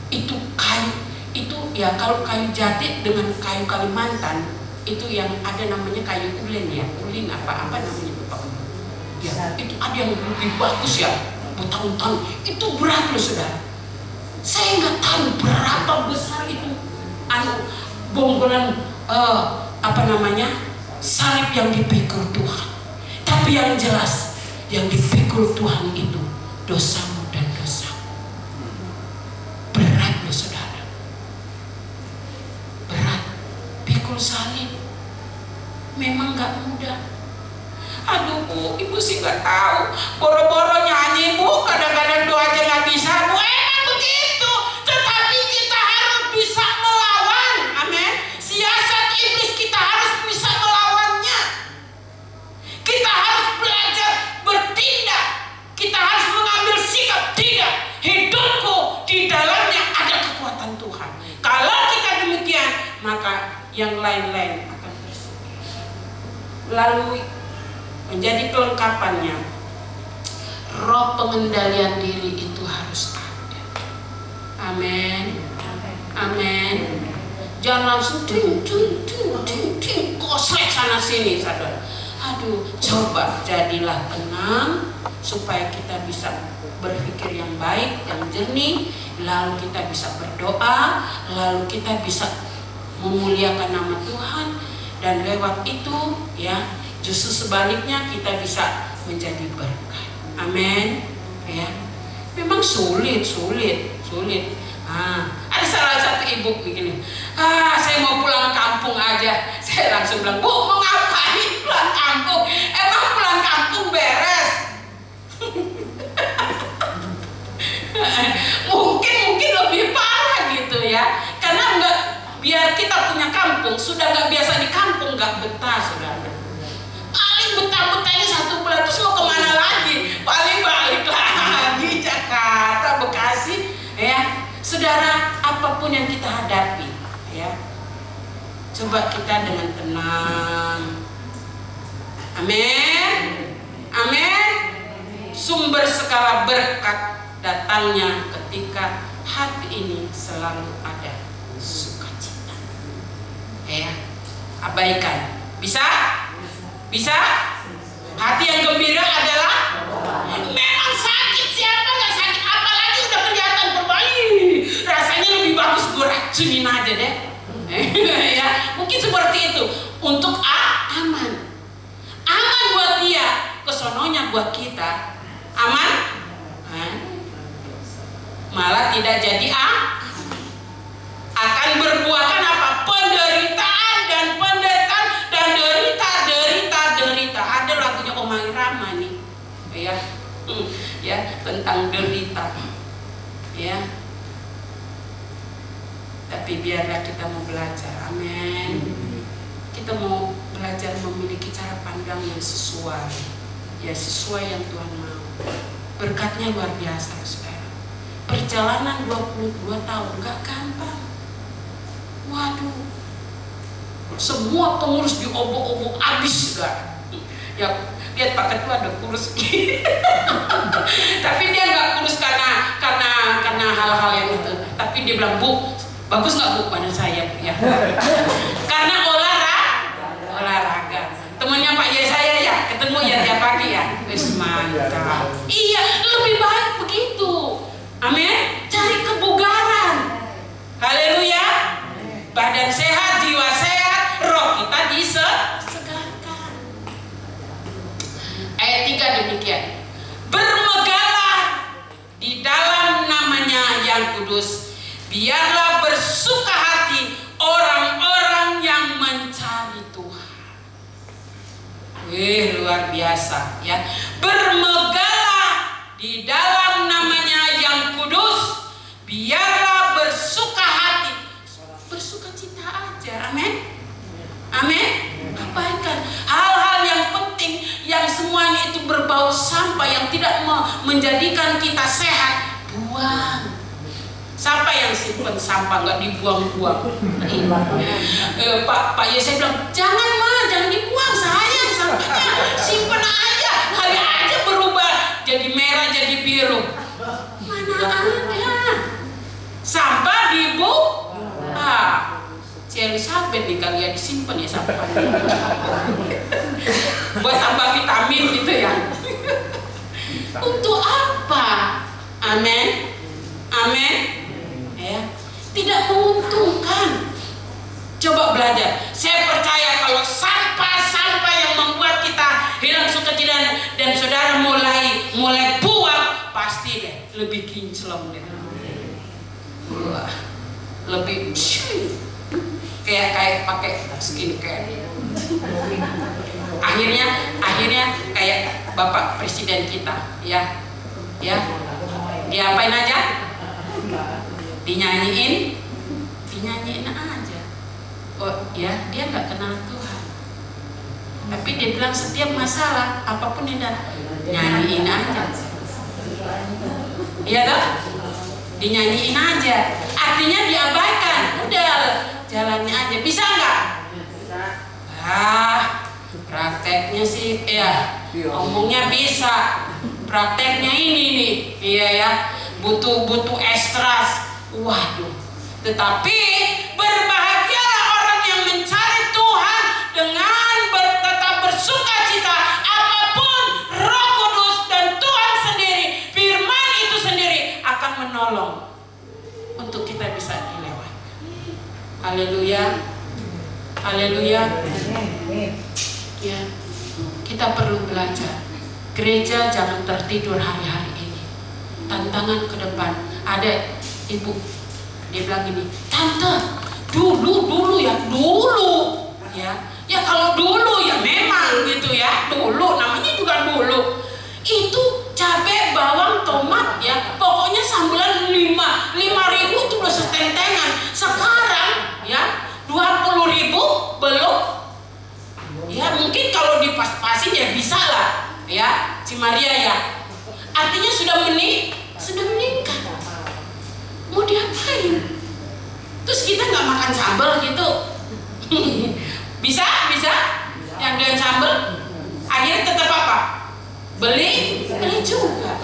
Itu kayu, itu ya kalau kayu jati dengan kayu Kalimantan itu yang ada namanya kayu ulin ya, ulin apa namanya Pak? Ya, itu ada yang lebih bagus ya, bertahun-tahun. Itu berat loh saudara. Saya nggak tahu berapa besar itu bonggolan salib yang dipikul Tuhan. Tapi yang jelas yang dipikul Tuhan itu dosamu dan dosaku. Berat loh saudara, berat. Pikul salib memang gak mudah. Aduh Bu, Ibu sih gak tahu. Boro-boro nyanyi Bu, kadang-kadang doa aja gak bisa Bu. Emang begitu. Tetapi kita harus bisa melawan. Amin. Siasat iblis kita harus bisa melawannya. Kita harus belajar bertindak. Kita harus mengambil sikap. Tidak, hidupku di dalamnya ada kekuatan Tuhan. Kalau kita demikian, maka yang lain-lain akan tersedia. Lalu menjadi kelengkapannya, roh pengendalian diri itu harus ada. Amin. Amin. Jangan langsung ting koslet sana sini saudara. Aduh, coba jadilah tenang supaya kita bisa berpikir yang baik, yang jernih, lalu kita bisa berdoa, lalu kita bisa memuliakan nama Tuhan, dan lewat itu ya justru sebaliknya kita bisa menjadi berkat. Amin. Ya, memang sulit. Ada salah satu ibu begini, saya mau pulang kampung aja. Saya langsung bilang, Bu, mau ngapain pulang kampung? Emang pulang kampung beres? mungkin lebih parah gitu kita punya kampung, sudah nggak biasa di kampung, nggak betah, saudara. Paling betah-betahnya 1 bulan, terus mau kemana lagi? Paling balik lagi Jakarta, Bekasi, ya. Saudara, apapun yang kita hadapi, ya, coba kita dengan tenang. Amin, amin. Sumber segala berkat datangnya ketika hati ini selalu ada sukacita. Ya, abaikan. Bisa? Bisa? Hati yang gembira adalah memang sakit, siapa nggak sakit, apalagi udah kelihatan perbaik. Rasanya lebih bagus gue racunin aja deh. Ya, mungkin seperti itu untuk aman. Aman buat dia, kesononya buat kita. Aman? Malah tidak jadi akan berbuahkan apa? Penderitaan dan penderitaan dan derita. Ada lagunya Oma Irama nih, ya, tentang derita, ya. Tapi biarlah kita mau belajar, amin. Kita mau belajar memiliki cara pandang yang sesuai, ya, sesuai yang Tuhan mau. Berkatnya luar biasa, saudara. Perjalanan 22 tahun gak gampang. Waduh, semua pengurus diobok-obok habis, saudara. Ya, lihat Pak Ketua ada kurus. Tapi dia nggak kurus karena hal-hal yang itu. Tapi dia bilang, Bu, bagus nggak Bu pada saya? Ya. Karena olahraga. Temennya Pak Yesaya ya, ketemu ya tiap pagi ya. Wis mantap. Iya, lebih baik begitu. Amin. Cari kebugaran. Haleluya. Badan sehat, jiwa sehat, roh kita disegarkan. Ayat 3 demikian. Bermegahlah di dalam namanya yang kudus. Biarlah bersuka hati orang-orang yang mencari Tuhan. Luar biasa, ya. Bermegahlah di dalam namanya yang kudus. Biarlah bersuka hati. Bersuka cita aja, amin. Amin. Abaikan hal-hal yang penting, yang semuanya itu berbau sampah, yang tidak menjadikan kita sehat, buang. Siapa yang simpen sampah nggak dibuang-buang? Pak Yesaya bilang, jangan jangan dibuang, sayang sampahnya, simpen aja, kali aja berubah jadi merah jadi biru. Mana ada sampah dibuang? Elizabeth nih kali ya disimpan ya sampahnya. Buat tambah vitamin gitu ya. Untuk apa? Amin. Amin. Ya. Tidak menguntungkan. Coba belajar. Saya percaya kalau sampah-sampah yang membuat kita hilang sukacita dan saudara mulai buang, pasti deh lebih kinclong deh. Wah, lebih kayak pakai skincare. Akhirnya kayak Bapak Presiden kita, ya, diapain aja? Dinyanyiin aja. Oh ya, dia nggak kenal Tuhan. Tapi dia bilang setiap masalah apapun yang datang, nyanyiin aja. Iya dong? Dinyanyiin aja. Artinya diabaikan. Udah jalannya aja. Bisa nggak? Prakteknya sih, ya. Ngomongnya bisa. Prakteknya ini nih, iya ya. Butuh ekstras. Waduh. Tetapi berbahagialah orang yang mencari Tuhan dengan tetap bersuka cita. Apapun Roh Kudus dan Tuhan sendiri, firman itu sendiri akan menolong untuk kita bisa dilewati. Haleluya. Haleluya. Ya, kita perlu belajar. Gereja jangan tertidur hari-hari ini. Tantangan ke depan. Ada ibu, dia bilang gini, tante, dulu ya kalau dulu ya memang gitu ya, dulu namanya juga dulu. Itu cabai, bawang, tomat ya, pokoknya sambilan 5.000 itu udah setentengan. Sekarang ya 2 ya, si Maria ya. Artinya sudah meninggal. Mau diapain? Terus kita nggak makan sambal gitu? Bisa? Yang dengan sambal? Akhirnya tetap apa? Beli juga.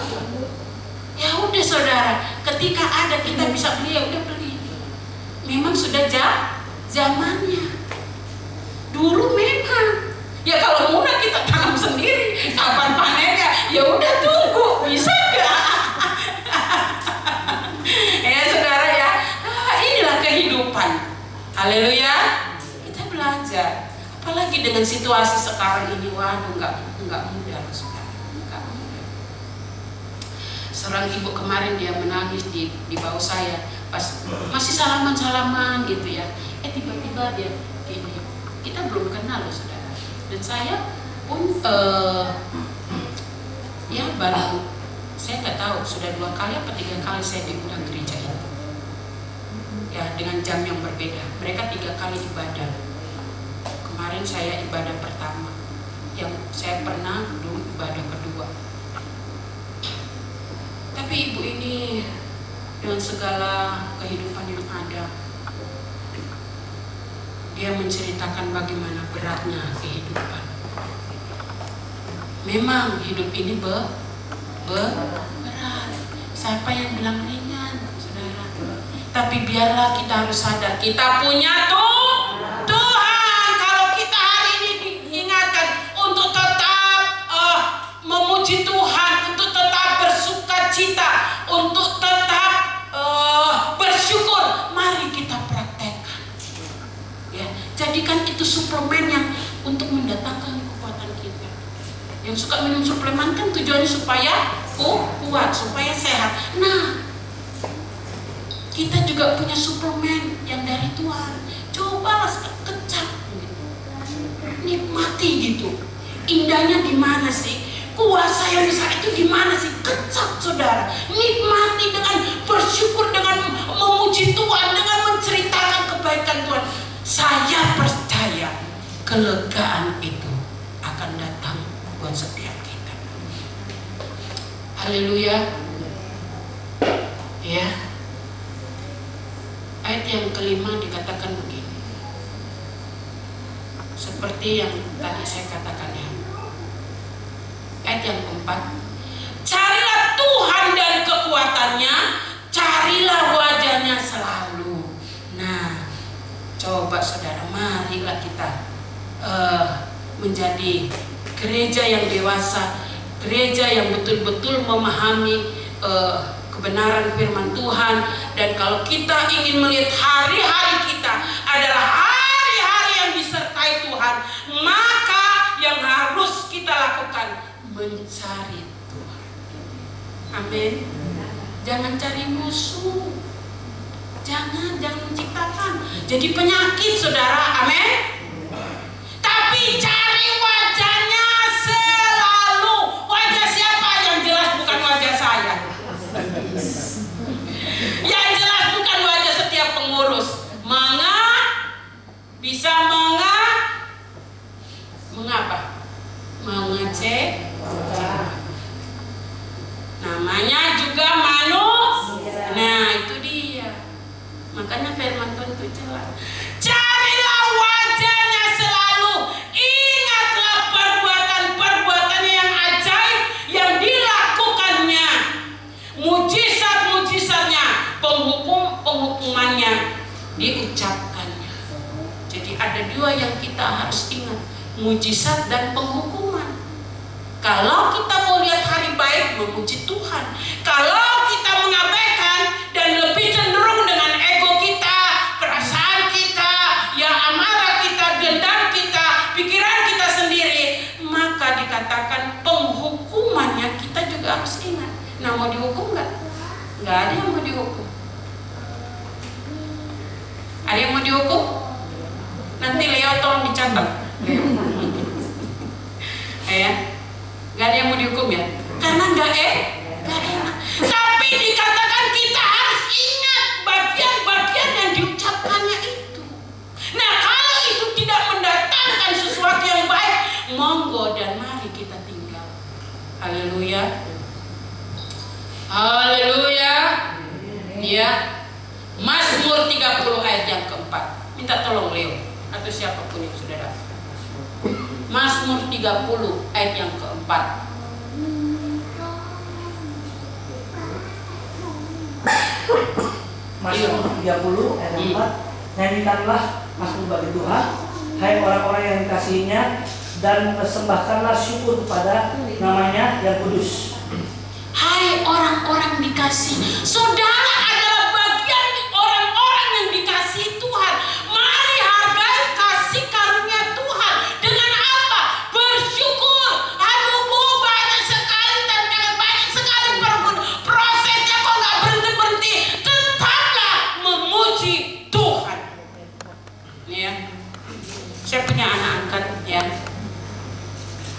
Ya udah saudara, ketika ada kita bisa beli, ya udah beli. Memang sudah zamannya. Dulu memang. Ya kalau murah kita tanam sendiri, kapan panennya? Ya udah tunggu, bisa nggak? Ya saudara ya, inilah kehidupan. Haleluya. Kita belajar. Apalagi dengan situasi sekarang ini, waduh nggak mudah saudara, nggak mudah. Seorang ibu kemarin dia menangis di bawah saya, pas masih salaman gitu ya. Tiba-tiba dia gini, kita belum kenal loh saudara. Dan saya pun ya baru, saya nggak tahu sudah 2 kali atau 3 kali saya diundang gereja itu. Ya dengan jam yang berbeda. Mereka 3 kali ibadah. Kemarin saya ibadah pertama, yang saya pernah dulu ibadah kedua. Tapi ibu ini dengan segala kehidupan yang ada, dia menceritakan bagaimana beratnya kehidupan. Memang hidup ini berat. Siapa yang bilang ringan, saudara? Tapi biarlah kita harus sadar, kita punya Tuhan. Kalau kita hari ini diingatkan untuk tetap memuji Tuhan, untuk tetap bersukacita, untuk tetap bersyukur, mari kita praktekkan. Ya, jadikan itu suplemen yang untuk mendatangkan kekuatan kita. Yang suka minum suplemen kan tujuannya supaya kuat, supaya sehat. Nah, kita juga punya suplemen yang dari Tuhan. Cobalah kecap gitu. Nikmati gitu. Indahnya di mana sih? Kuasa yang besar itu di mana sih? Kecap saudara. Nikmati dengan bersyukur, dengan memuji Tuhan, dengan menceritakan kebaikan Tuhan. Saya percaya kelegaan itu akan datang buat setiap kita. Haleluya. Ya. Ayat yang kelima dikatakan begini. Seperti yang tadi saya katakan ya. Ayat yang keempat, carilah Tuhan dan kekuatannya, carilah wajahnya selalu. Nah, coba saudara, marilah kita menjadi gereja yang dewasa, gereja yang betul-betul memahami kebenaran firman Tuhan. Dan kalau kita ingin melihat hari-hari kita adalah hari-hari yang disertai Tuhan, maka yang harus kita lakukan mencari Tuhan. Amin. Jangan cari musuh. Jangan menciptakan jadi penyakit saudara. Amin. Tapi cari wajahnya selalu. Wajah siapa? Yang jelas bukan wajah saya. Yang jelas bukan wajah setiap pengurus. Mengapa? Mengecek. Namanya juga manusia. Nah itu dia. Makanya firman Tuhan itu jelas. Carilah wajahnya selalu. Ingatlah perbuatan-perbuatannya yang ajaib yang dilakukannya. Mujizat-mujizatnya, penghukumannya diucapkannya. Jadi ada 2 yang kita harus ingat, mujizat dan penghukuman. Kalau kita mau lihat hari baik, memuji Tuhan. Kalau kita mengabaikan dan lebih cenderung dengan ego kita, perasaan kita, ya amarah kita, dendam kita, pikiran kita sendiri, maka dikatakan penghukumannya kita juga harus ingat. Nah, mau dihukum nggak? Nggak ada yang mau dihukum. Ada yang mau dihukum? Nanti Leo tolong dicatat. Ya, nggak ada yang mau dihukum ya? Karena nggak enak. Tapi dikatakan kita harus ingat bagian-bagian yang diucapkannya itu. Nah, kalau itu tidak mendatangkan sesuatu yang baik, monggo dan mari kita tinggal. Ya. Mazmur 30 ayat yang keempat. Minta tolong Leo atau siapapun yang sudah dapat. Mazmur 30 ayat yang keempat. Mazmur 30 ayat 4. Nyanyikanlah mazmur bagi Tuhan, hai orang-orang yang dikasihinya, dan persembahkanlah syukur kepada namanya yang kudus. Hai orang-orang dikasih, saudara adalah bagian orang-orang yang dikasihi Tuhan. Mari hargai kasih karunia Tuhan. Dengan apa? Bersyukur. Aduh Bu, banyak sekali tantangan, banyak sekali prosesnya kok nggak berhenti-berhenti. Tetaplah memuji Tuhan. Ya, saya punya anak angkat ya,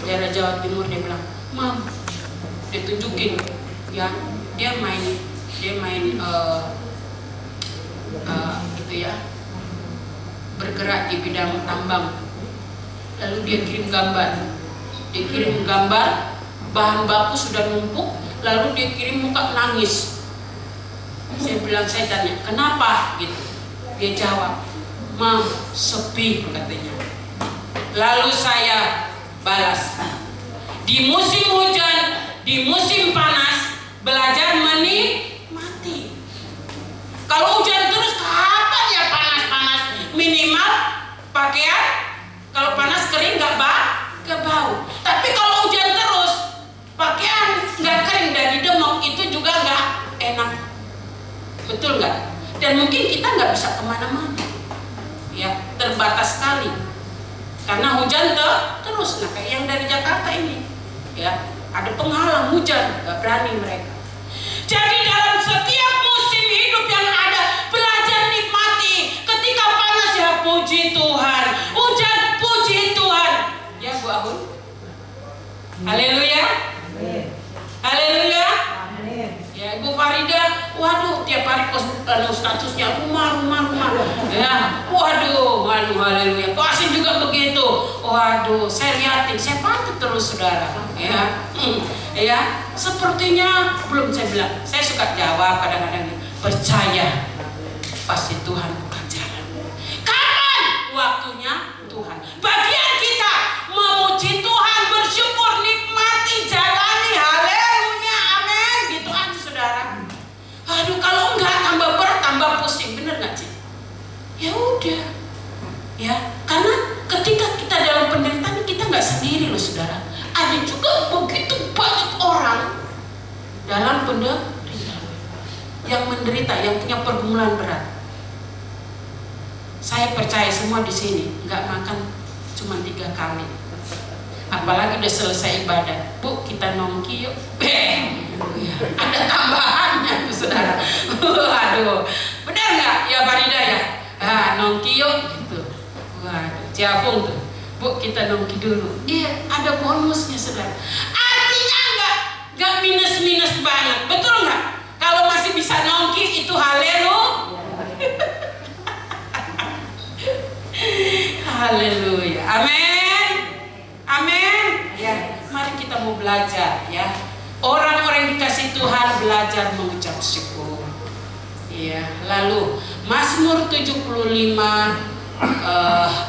daerah Jawa Timur. Dia bilang, Mam, dia tunjukin ya, dia main gitu ya, bergerak di bidang tambang. Lalu dia kirim gambar, bahan baku sudah numpuk, lalu dia kirim muka nangis. Saya tanya kenapa gitu, dia jawab, Mam, sepi katanya. Lalu saya balas, di musim hujan, di musim panas, belajar menikmati. Kalau hujan terus, kapan ya panas-panas? Minimal pakaian, kalau panas kering gak bau. Tapi kalau hujan terus, pakaian gak kering dari demam, itu juga gak enak. Betul gak? Dan mungkin kita gak bisa kemana-mana ya, terbatas sekali karena hujan terus. Nah kayak yang dari Jakarta ini ya, ada penghalang hujan, gak berani mereka. Jadi dalam setiap musim hidup yang ada, belajar nikmati. Ketika panas ya puji Tuhan, hujan puji Tuhan. Ya Bu Ahun, haleluya, haleluya. Ya Ibu Farida, waduh tiap hari statusnya rumah. Ya, waduh, haleluya. Kok Asin juga begitu? Waduh, saya liatin, saya pantau terus saudara. Ya, ya, sepertinya belum saya bilang. Saya suka jawab kadang-kadang, percaya pasti Tuhan bukan jalan. Kapan waktunya Tuhan? Bagian kita memuji Tuhan, bersyukur, nikmati, jalani, haleluya, amin. Gitu aja saudara. Aduh, kalau enggak tambah berat, tambah pusing, bener nggak sih? Ya udah, ya, karena ketika kita dalam penderitaan kita nggak sendiri loh saudara. Ada juga begitu banyak orang dalam penderitaan yang menderita, yang punya pergumulan berat. Saya percaya semua di sini nggak makan cuma 3 kali. Apalagi udah selesai ibadah, Bu kita nongki yuk. Ada tambahannya tuh saudara. Waduh, benar nggak ya Farida ya? Nongki yuk gitu. Waduh, Ciapung tuh, Bu kita nongki dulu. Iya, ada bonusnya saudara. Artinya nggak minus banget, betul nggak? Kalau masih bisa nongki itu haleluya. Haleluya, amin, amin. Ya, mari kita mau belajar ya. Orang-orang yang dikasih Tuhan belajar mengucap syukur. Ya, lalu Mazmur 75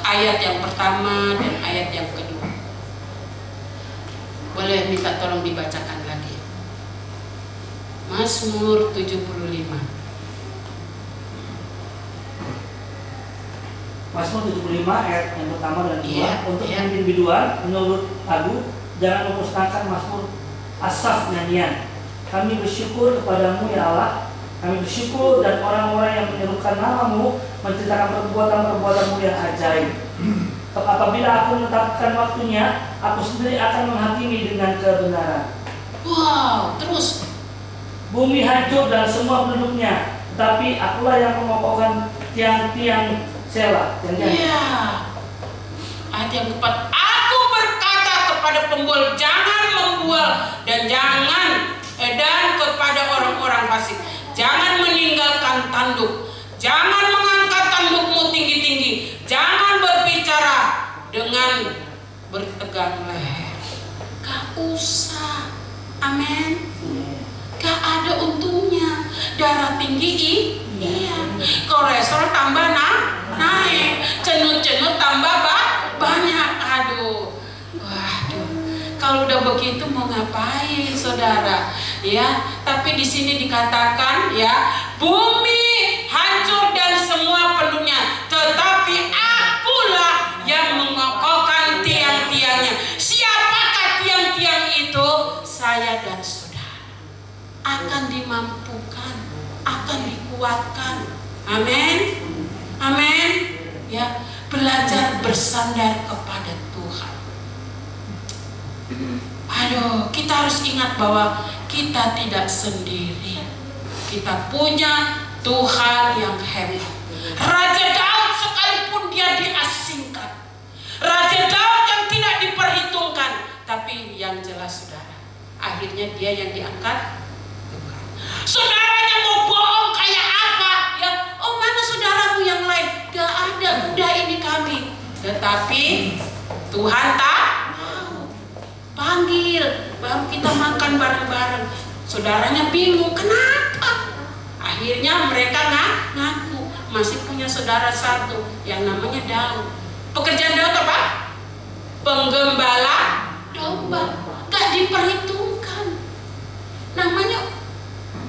ayat yang pertama dan ayat yang kedua. Boleh minta tolong dibacakan lagi. Mazmur 75. Mazmur 75 ayat yang pertama dan kedua. Untuk pemimpin biduan menurut lagu, jangan memusnahkan mazmur asaf nyanyian. Kami bersyukur kepadamu ya Allah. Kami bersyukur dan orang-orang yang menyerukan namamu menceritakan perbuatan-perbuatanmu yang ajaib. Apabila aku menetapkan waktunya, aku sendiri akan menghakimi dengan kebenaran. Wow, terus. Bumi hancur dan semua penduduknya, tetapi akulah yang mengokohkan tiang-tiang Sela. Iya. Ayat yang keempat. Aku berkata kepada pembual, jangan membual dan kepada orang-orang fasik, jangan meninggalkan tanduk, jangan mengangkat tandukmu tinggi-tinggi, jangan berbicara dengan bertegang leher. Gak usah, amin. Gak ada untungnya. darah tinggi iya, kolesterol tambah naik, cenut-cenut tambah banyak. Aduh, waduh. Kalau udah begitu mau ngapain, saudara? Ya, tapi di sini dikatakan ya, bumi hancur dan semua penuhnya, tetapi akulah yang mengokohkan tiang-tiangnya. Siapakah tiang-tiang itu? Saya dan saudara akan dimampukan, akan dikuatkan. Amin, amin. Ya, belajar bersandar kepada Tuhan. Aduh, kita harus ingat bahwa kita tidak sendiri. Kita punya Tuhan yang hebat. Raja Daud sekalipun dia diasingkan, Raja Daud yang tidak diperhitungkan, tapi yang jelas saudara, akhirnya dia yang diangkat Tuhan. Saudaranya mau bohong kayak apa? Ya, oh mana saudaramu yang lain? Gak ada, udah ini kami. Tetapi Tuhan tak mau. Panggil, baru kita makan bareng-bareng. Saudaranya bingung, kenapa? Akhirnya mereka ngaku masih punya saudara satu yang namanya Daud. Pekerjaan Daud apa? Penggembala domba. Gak diperhitungkan. Namanya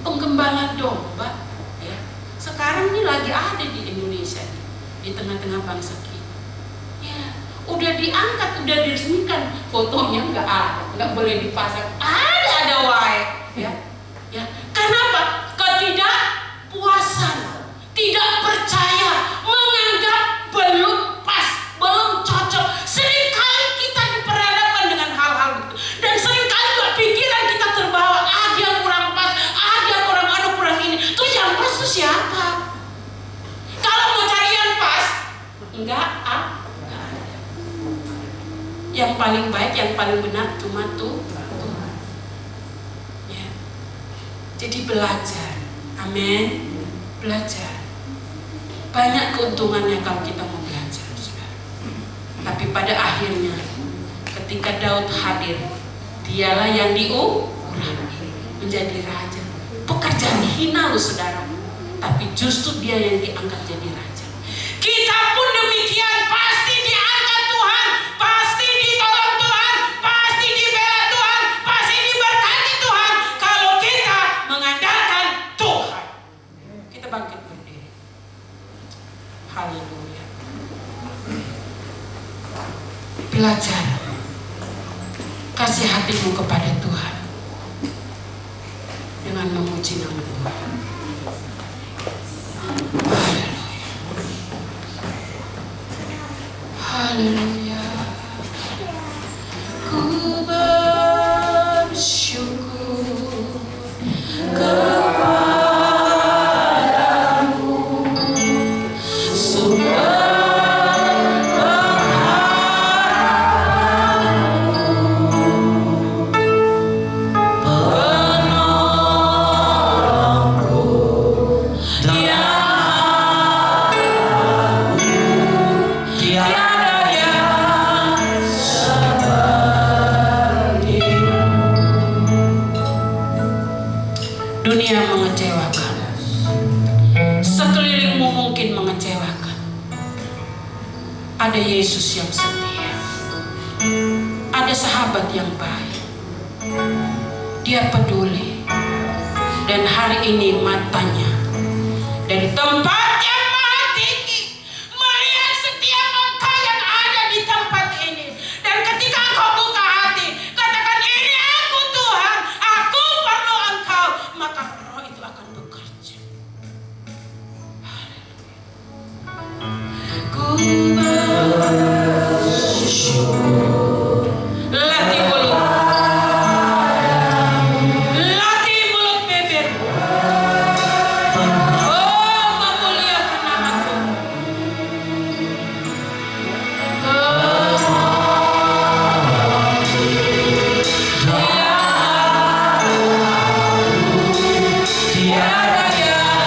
penggembala domba. Ya. Sekarang ini lagi ada di Indonesia, di tengah-tengah bangsa kita. Ya, udah diangkat, udah diresmikan, fotonya nggak boleh dipasang. Ada wae. Ya, ya. Kenapa? Ketidakpuasan, tidak percaya, menganggap belum pas, belum cocok. Seringkali kita diperhadapkan dengan hal-hal begitu, dan seringkali juga pikiran kita terbawa. Dia kurang pas, dia kurang kurang ini. Tuh yang pas tuh siapa? Kalau mau cari yang pas, enggak ada. Yang paling baik, yang paling benar cuma Tuhan. Ya. Jadi belajar, amin. Belajar. Banyak keuntungannya kalau kita mau belajar, saudara. Tapi pada akhirnya, ketika Daud hadir, dialah yang diurapi menjadi raja. Pekerjaan hina loh saudara, tapi justru dia yang diangkat jadi raja. Kita pun demikian, pasti diangkat Tuhan, pasti ditolong Tuhan, pasti dibela Tuhan, pasti diberkati Tuhan kalau kita mengandalkan Tuhan. Kita bangkit berdiri. Haleluya. Belajar, kasih hatimu kepada Tuhan dengan memuji nama Tuhan. Haleluya. Ku bersyukur kepadamu sumber dunia mengecewakan, sekelilingmu mungkin mengecewakan. Ada Yesus yang setia, ada sahabat yang baik, dia peduli, dan hari ini matanya dari tempat yang maha tinggi melihat setiap engkau yang ada di tempat ini. Dan ketika engkau buka hati, katakan ini aku Tuhan, aku perlu engkau, maka roh itu akan bekerja. Ku bersyukur. Latih mulut bibir. Oh, memuliakan namaku. Tiada yang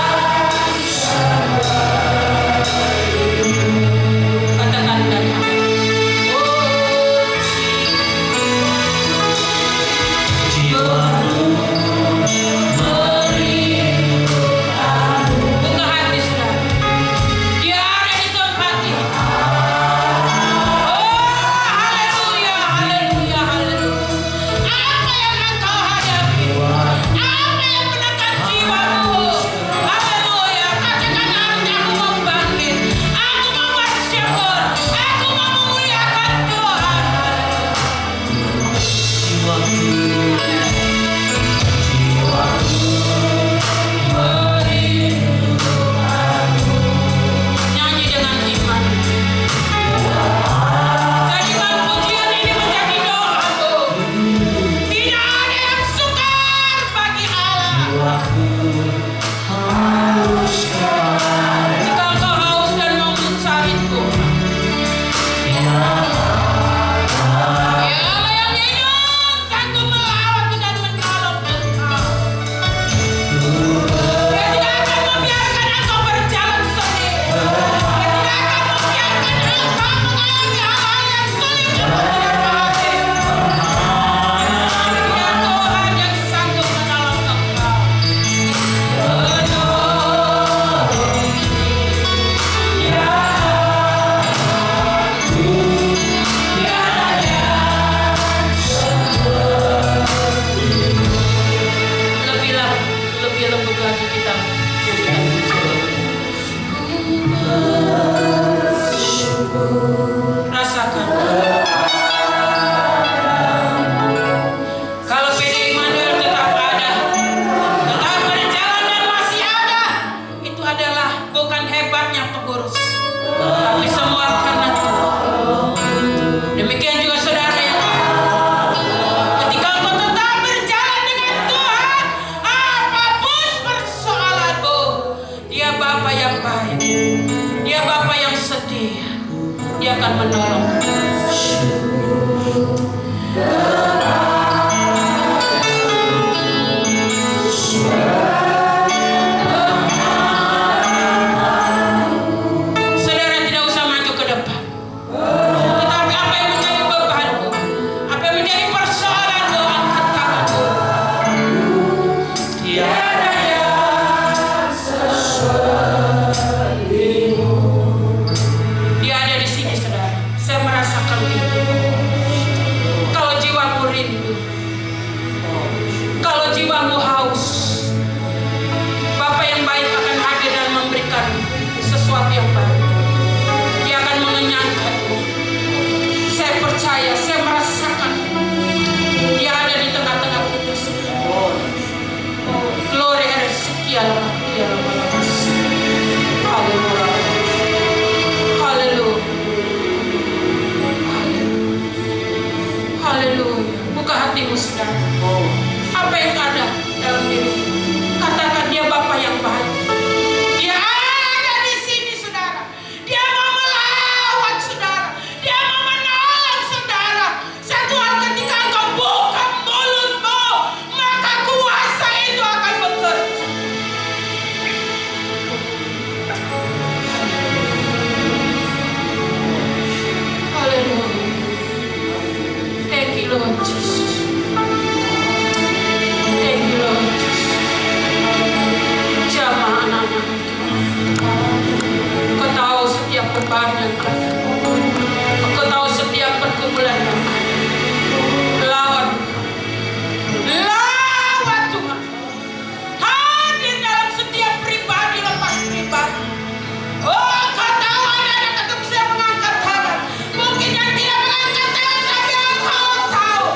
Dia Bapa yang setia. Dia akan menolong. Saudara tidak usah maju ke depan. Tetapi apa yang menjadi bebanmu, apa yang menjadi persoalanmu, angkat tanganmu. Tiada yang sepertimu. Dia ada di sini, saudara. Saya merasakan itu. Kalau jiwamu rindu, kalau jiwamu haus, Bapa yang baik akan hadir dan memberikan sesuatu yang baru. Dia akan mengenyangkanmu. Saya percaya, saya merasakan Dia ada di tengah-tengah kita semua. Glory and sekian. Haleluya. Haleluya. Haleluya. Buka hatimu, saudara. Apa yang ada dalam dirimu? Katakan Dia Bapa yang baik. Dia ada di sini, saudara. Dia mau melawan saudara. Dia mau menolong saudara. Satu hal, ketika engkau buka mulutmu, maka kuasa itu akan bekerja. Haleluya. Thank you, Lord Jesus. Thank you, Lord Jesus. Jamaah anak-anak, Kau tahu setiap beban yang ada. Kau tahu setiap pergumulan yang ada. Lawan Tuhan. Hadir dalam setiap pribadi lepas pribadi. Oh, Kau tahu ada ketemu saya mengangkat tangan. Mungkin yang tidak mengangkat tangan, tapi Engkau tahu.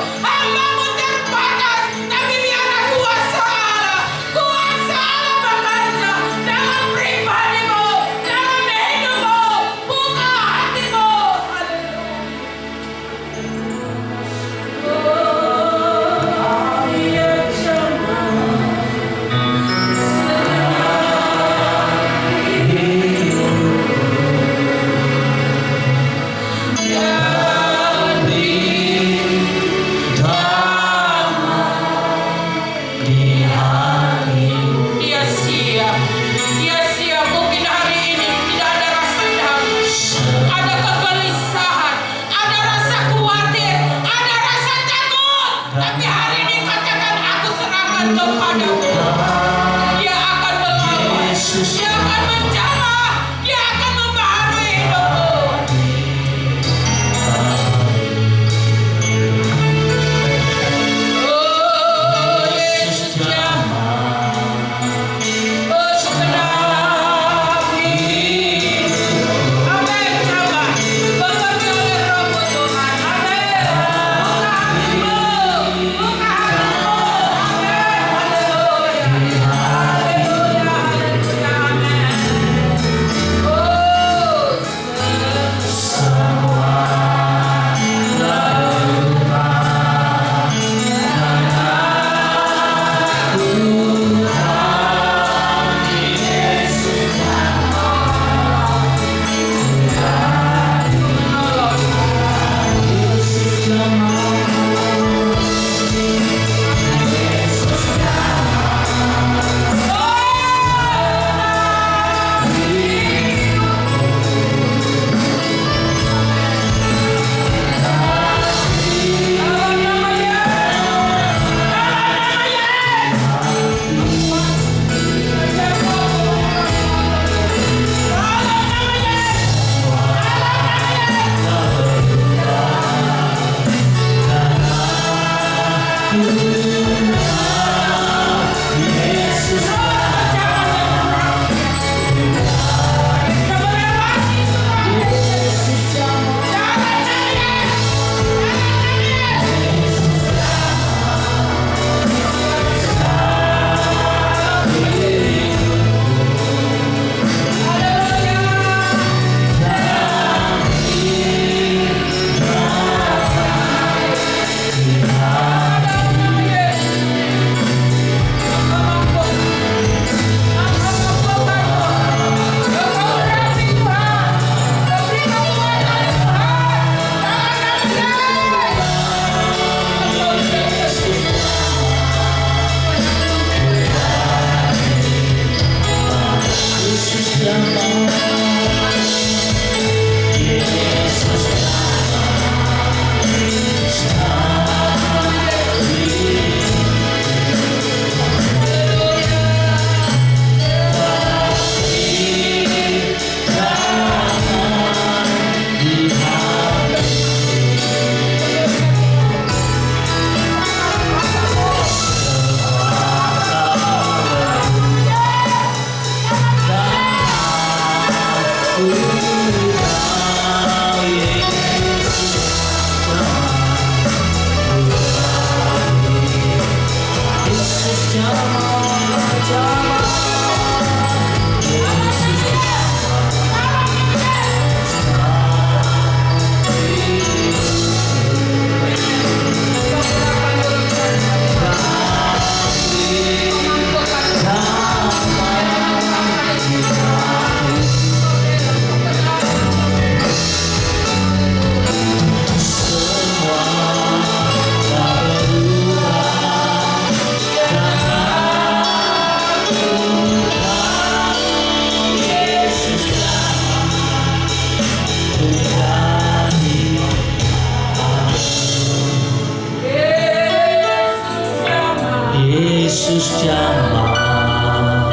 Yesus jamah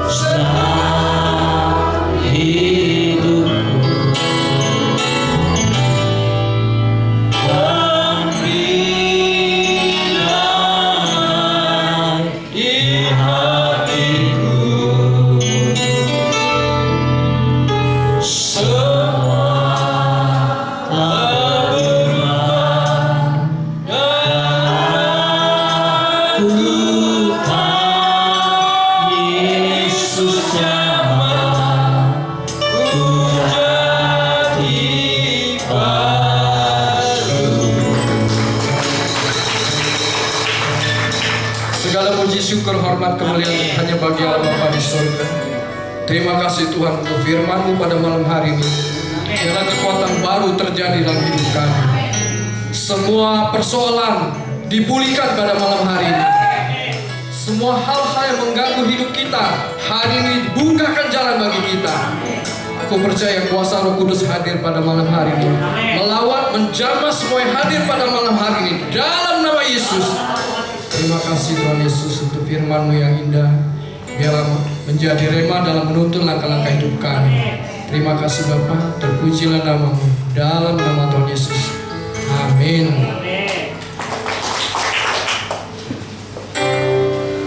sedang hidupku, damai di hatiku, semua telah berubah dan aku Yesus jamah ku jadi baru. Segala puji syukur hormat kemuliaan hanya bagi Allah Bapa di surga. Terima kasih Tuhan untuk firman-Mu pada malam hari ini. Biarlah kekuatan baru terjadi dalam hidup kami. Semua persoalan dipulihkan pada malam hari ini. Semua hal-hal yang mengganggu hidup kita hari ini bukakan jalan bagi kita. Aku percaya kuasa Roh Kudus hadir pada malam hari ini, melawat, menjamah semua yang hadir pada malam hari ini dalam nama Yesus. Terima kasih Tuhan Yesus untuk firman-Mu yang indah. Biarlah menjadi rema dalam menuntun langkah-langkah hidup kami. Terima kasih Bapa, terpujilah nama-Mu dalam nama Tuhan Yesus. Amin.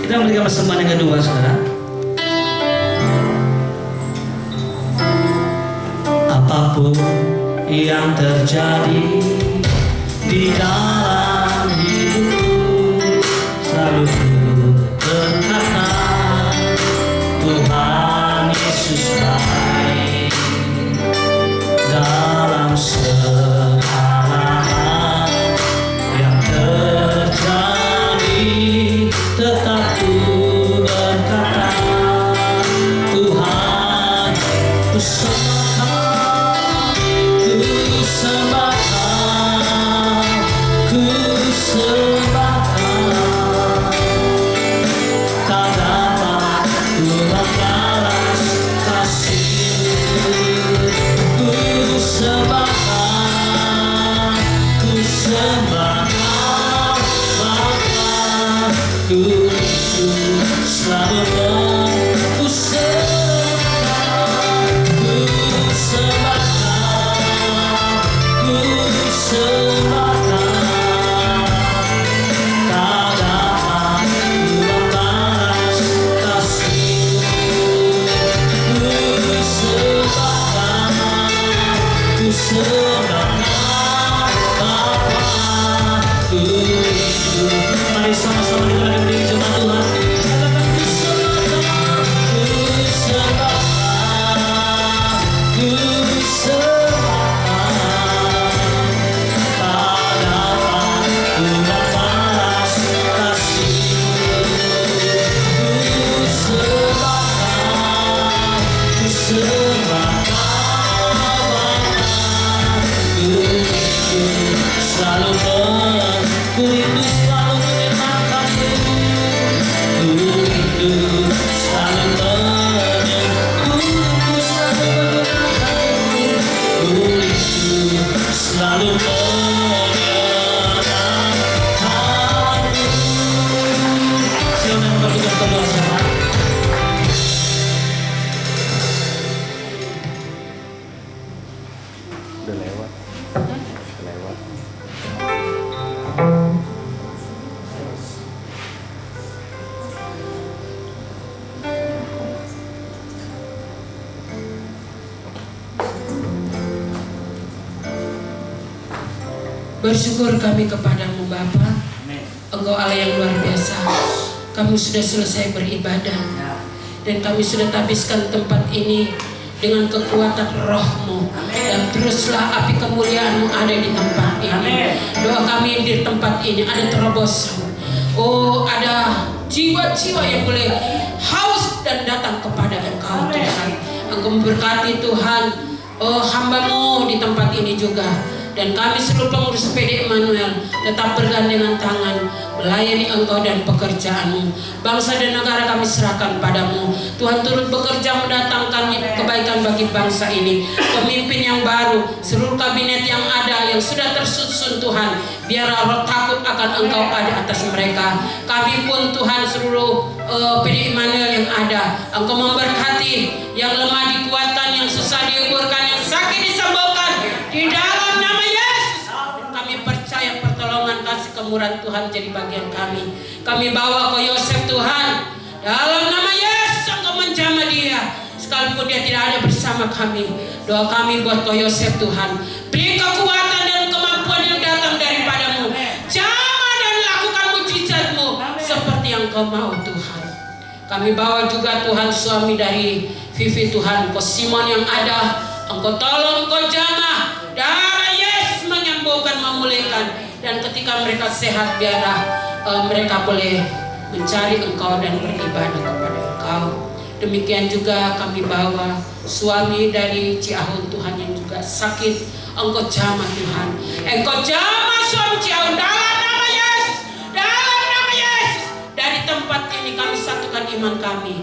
Kita memberikan persembahan yang kedua, saudara. Apapun yang terjadi di dalam hidupku, selalu berkata Tuhan Yesus baik. Dalam segala hal yang terjadi, tetap ku berkata Tuhan, ku sembahkan, ku sembahkan, ku sembahkan. Tak dapat ku membalas kasih-Mu. Ku sembahkan, ku sembahkan Bapa, ku selalu ku sembahkan, ku sembahkan, ku sembahkan. Tak dapat ku membalas kasih-Mu. Ku sembahkan, ku sembahkan Bapa, ku rindu. Mari sama-sama kita berdiri jemaat Tuhan. Ku sembahkan, ku sembahkan, ku sembahkan. Tak dapat ku membalas kasih-Mu. Ku sembahkan, ku sembahkan Bapa, ku rindu selalu ku rindu selalu menyenangkan-Mu. Ku rindu selalu menyenangkan-Mu. Ku rindu selalu menyenangkan-Mu. Ku rindu selalu menyenangkan-Mu. Silakan berikan kedua sama. Udah lewat. Lewat. Bersyukur kami kepadamu Bapa. Engkau Allah yang luar biasa. Kami sudah selesai beribadah dan kami sudah habiskan tempat ini dengan kekuatan roh-Mu, dan teruslah api kemuliaan-Mu ada di tempat ini. Doa kami di tempat ini ada terobosan. Oh, ada jiwa-jiwa yang boleh haus dan datang kepada Engkau Tuhan. Engkau memberkati Tuhan, oh hamba-Mu di tempat ini juga. Dan kami seluruh pengurus PD Emmanuel tetap bergandengan tangan melayani Engkau dan pekerjaan-Mu. Bangsa dan negara kami serahkan padamu. Tuhan turut bekerja mendatangkan kebaikan bagi bangsa ini. Pemimpin yang baru, seluruh kabinet yang ada yang sudah tersusun Tuhan, biarlah roh takut akan Engkau ada atas mereka. Kami pun Tuhan seluruh PD Emmanuel yang ada, Engkau memberkati, yang lemah dikuatkan, yang susah diuburkan, yang sakit disembuhkan di dalam nama Yesus. Kami percaya pertolongan kasih kemurahan Tuhan jadi bagian kami. Kami bawa ke Yosef Tuhan, dalam nama Yesus Engkau menjamah dia sekalipun dia tidak ada bersama kami. Doa kami buat ke Yosef Tuhan, beri kekuatan dan kemampuan yang datang daripadamu. Jamah dan lakukan mujizat-Mu seperti yang Kau mau Tuhan. Kami bawa juga Tuhan suami dari Vivi Tuhan, Ko Simon yang ada, Engkau tolong, Engkau jamah, darah Yesus menyembuhkan, memulihkan, dan ketika mereka sehat biarlah mereka boleh mencari Engkau dan beribadah kepada Engkau. Demikian juga kami bawa suami dari Ciahun Tuhan yang juga sakit, Engkau jamah Tuhan, Engkau jamah suami Ciahun dalam nama Yesus, dalam nama Yesus. Dari tempat ini kami satukan iman kami,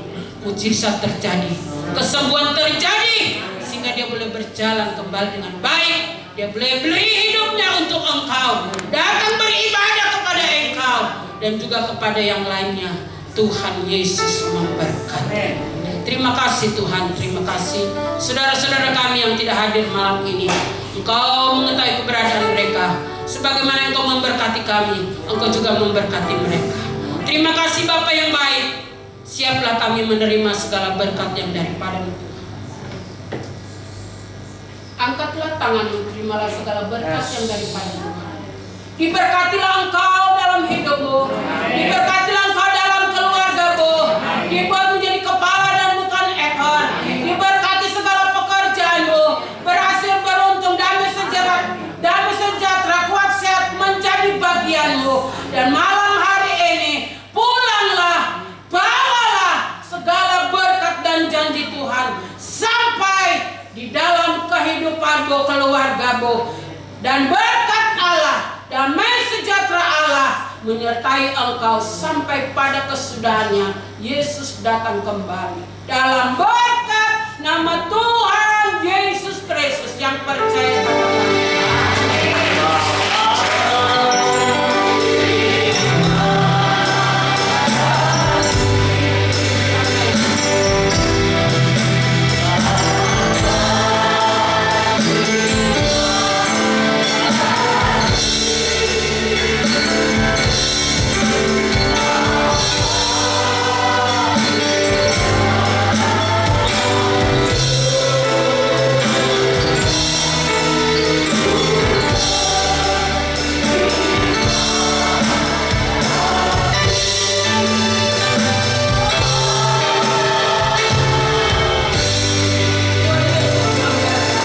mujizat terjadi, kesembuhan terjadi, sehingga dia boleh berjalan kembali dengan baik. Dia boleh beli hidupnya untuk Engkau, datang beribadah kepada Engkau, dan juga kepada yang lainnya. Tuhan Yesus memberkati. Terima kasih Tuhan, terima kasih saudara-saudara kami yang tidak hadir malam ini. Engkau mengetahui keberadaan mereka, sebagaimana Engkau memberkati kami, Engkau juga memberkati mereka. Terima kasih Bapa yang baik. Siaplah kami menerima segala berkat yang daripada-Mu. Angkatlah tanganmu, terimalah segala berkat yang daripada-Mu. Diberkatilah Engkau dalam hidupmu, diberkatilah Engkau dalam keluargamu, dibuat menjadi kepala dan bukan ekor, diberkati segala pekerjaanmu, berhasil, beruntung, damai sejahtera, kuat sehat menjadi bagianmu. Dan malam hari ini pulanglah, bawalah segala berkat dan janji Tuhan sampai di dalam kehidupanmu, keluargamu, dan berkat Allah, damai sejahtera Allah menyertai engkau sampai pada kesudahannya Yesus datang kembali. Dalam berkat nama Tuhan Yesus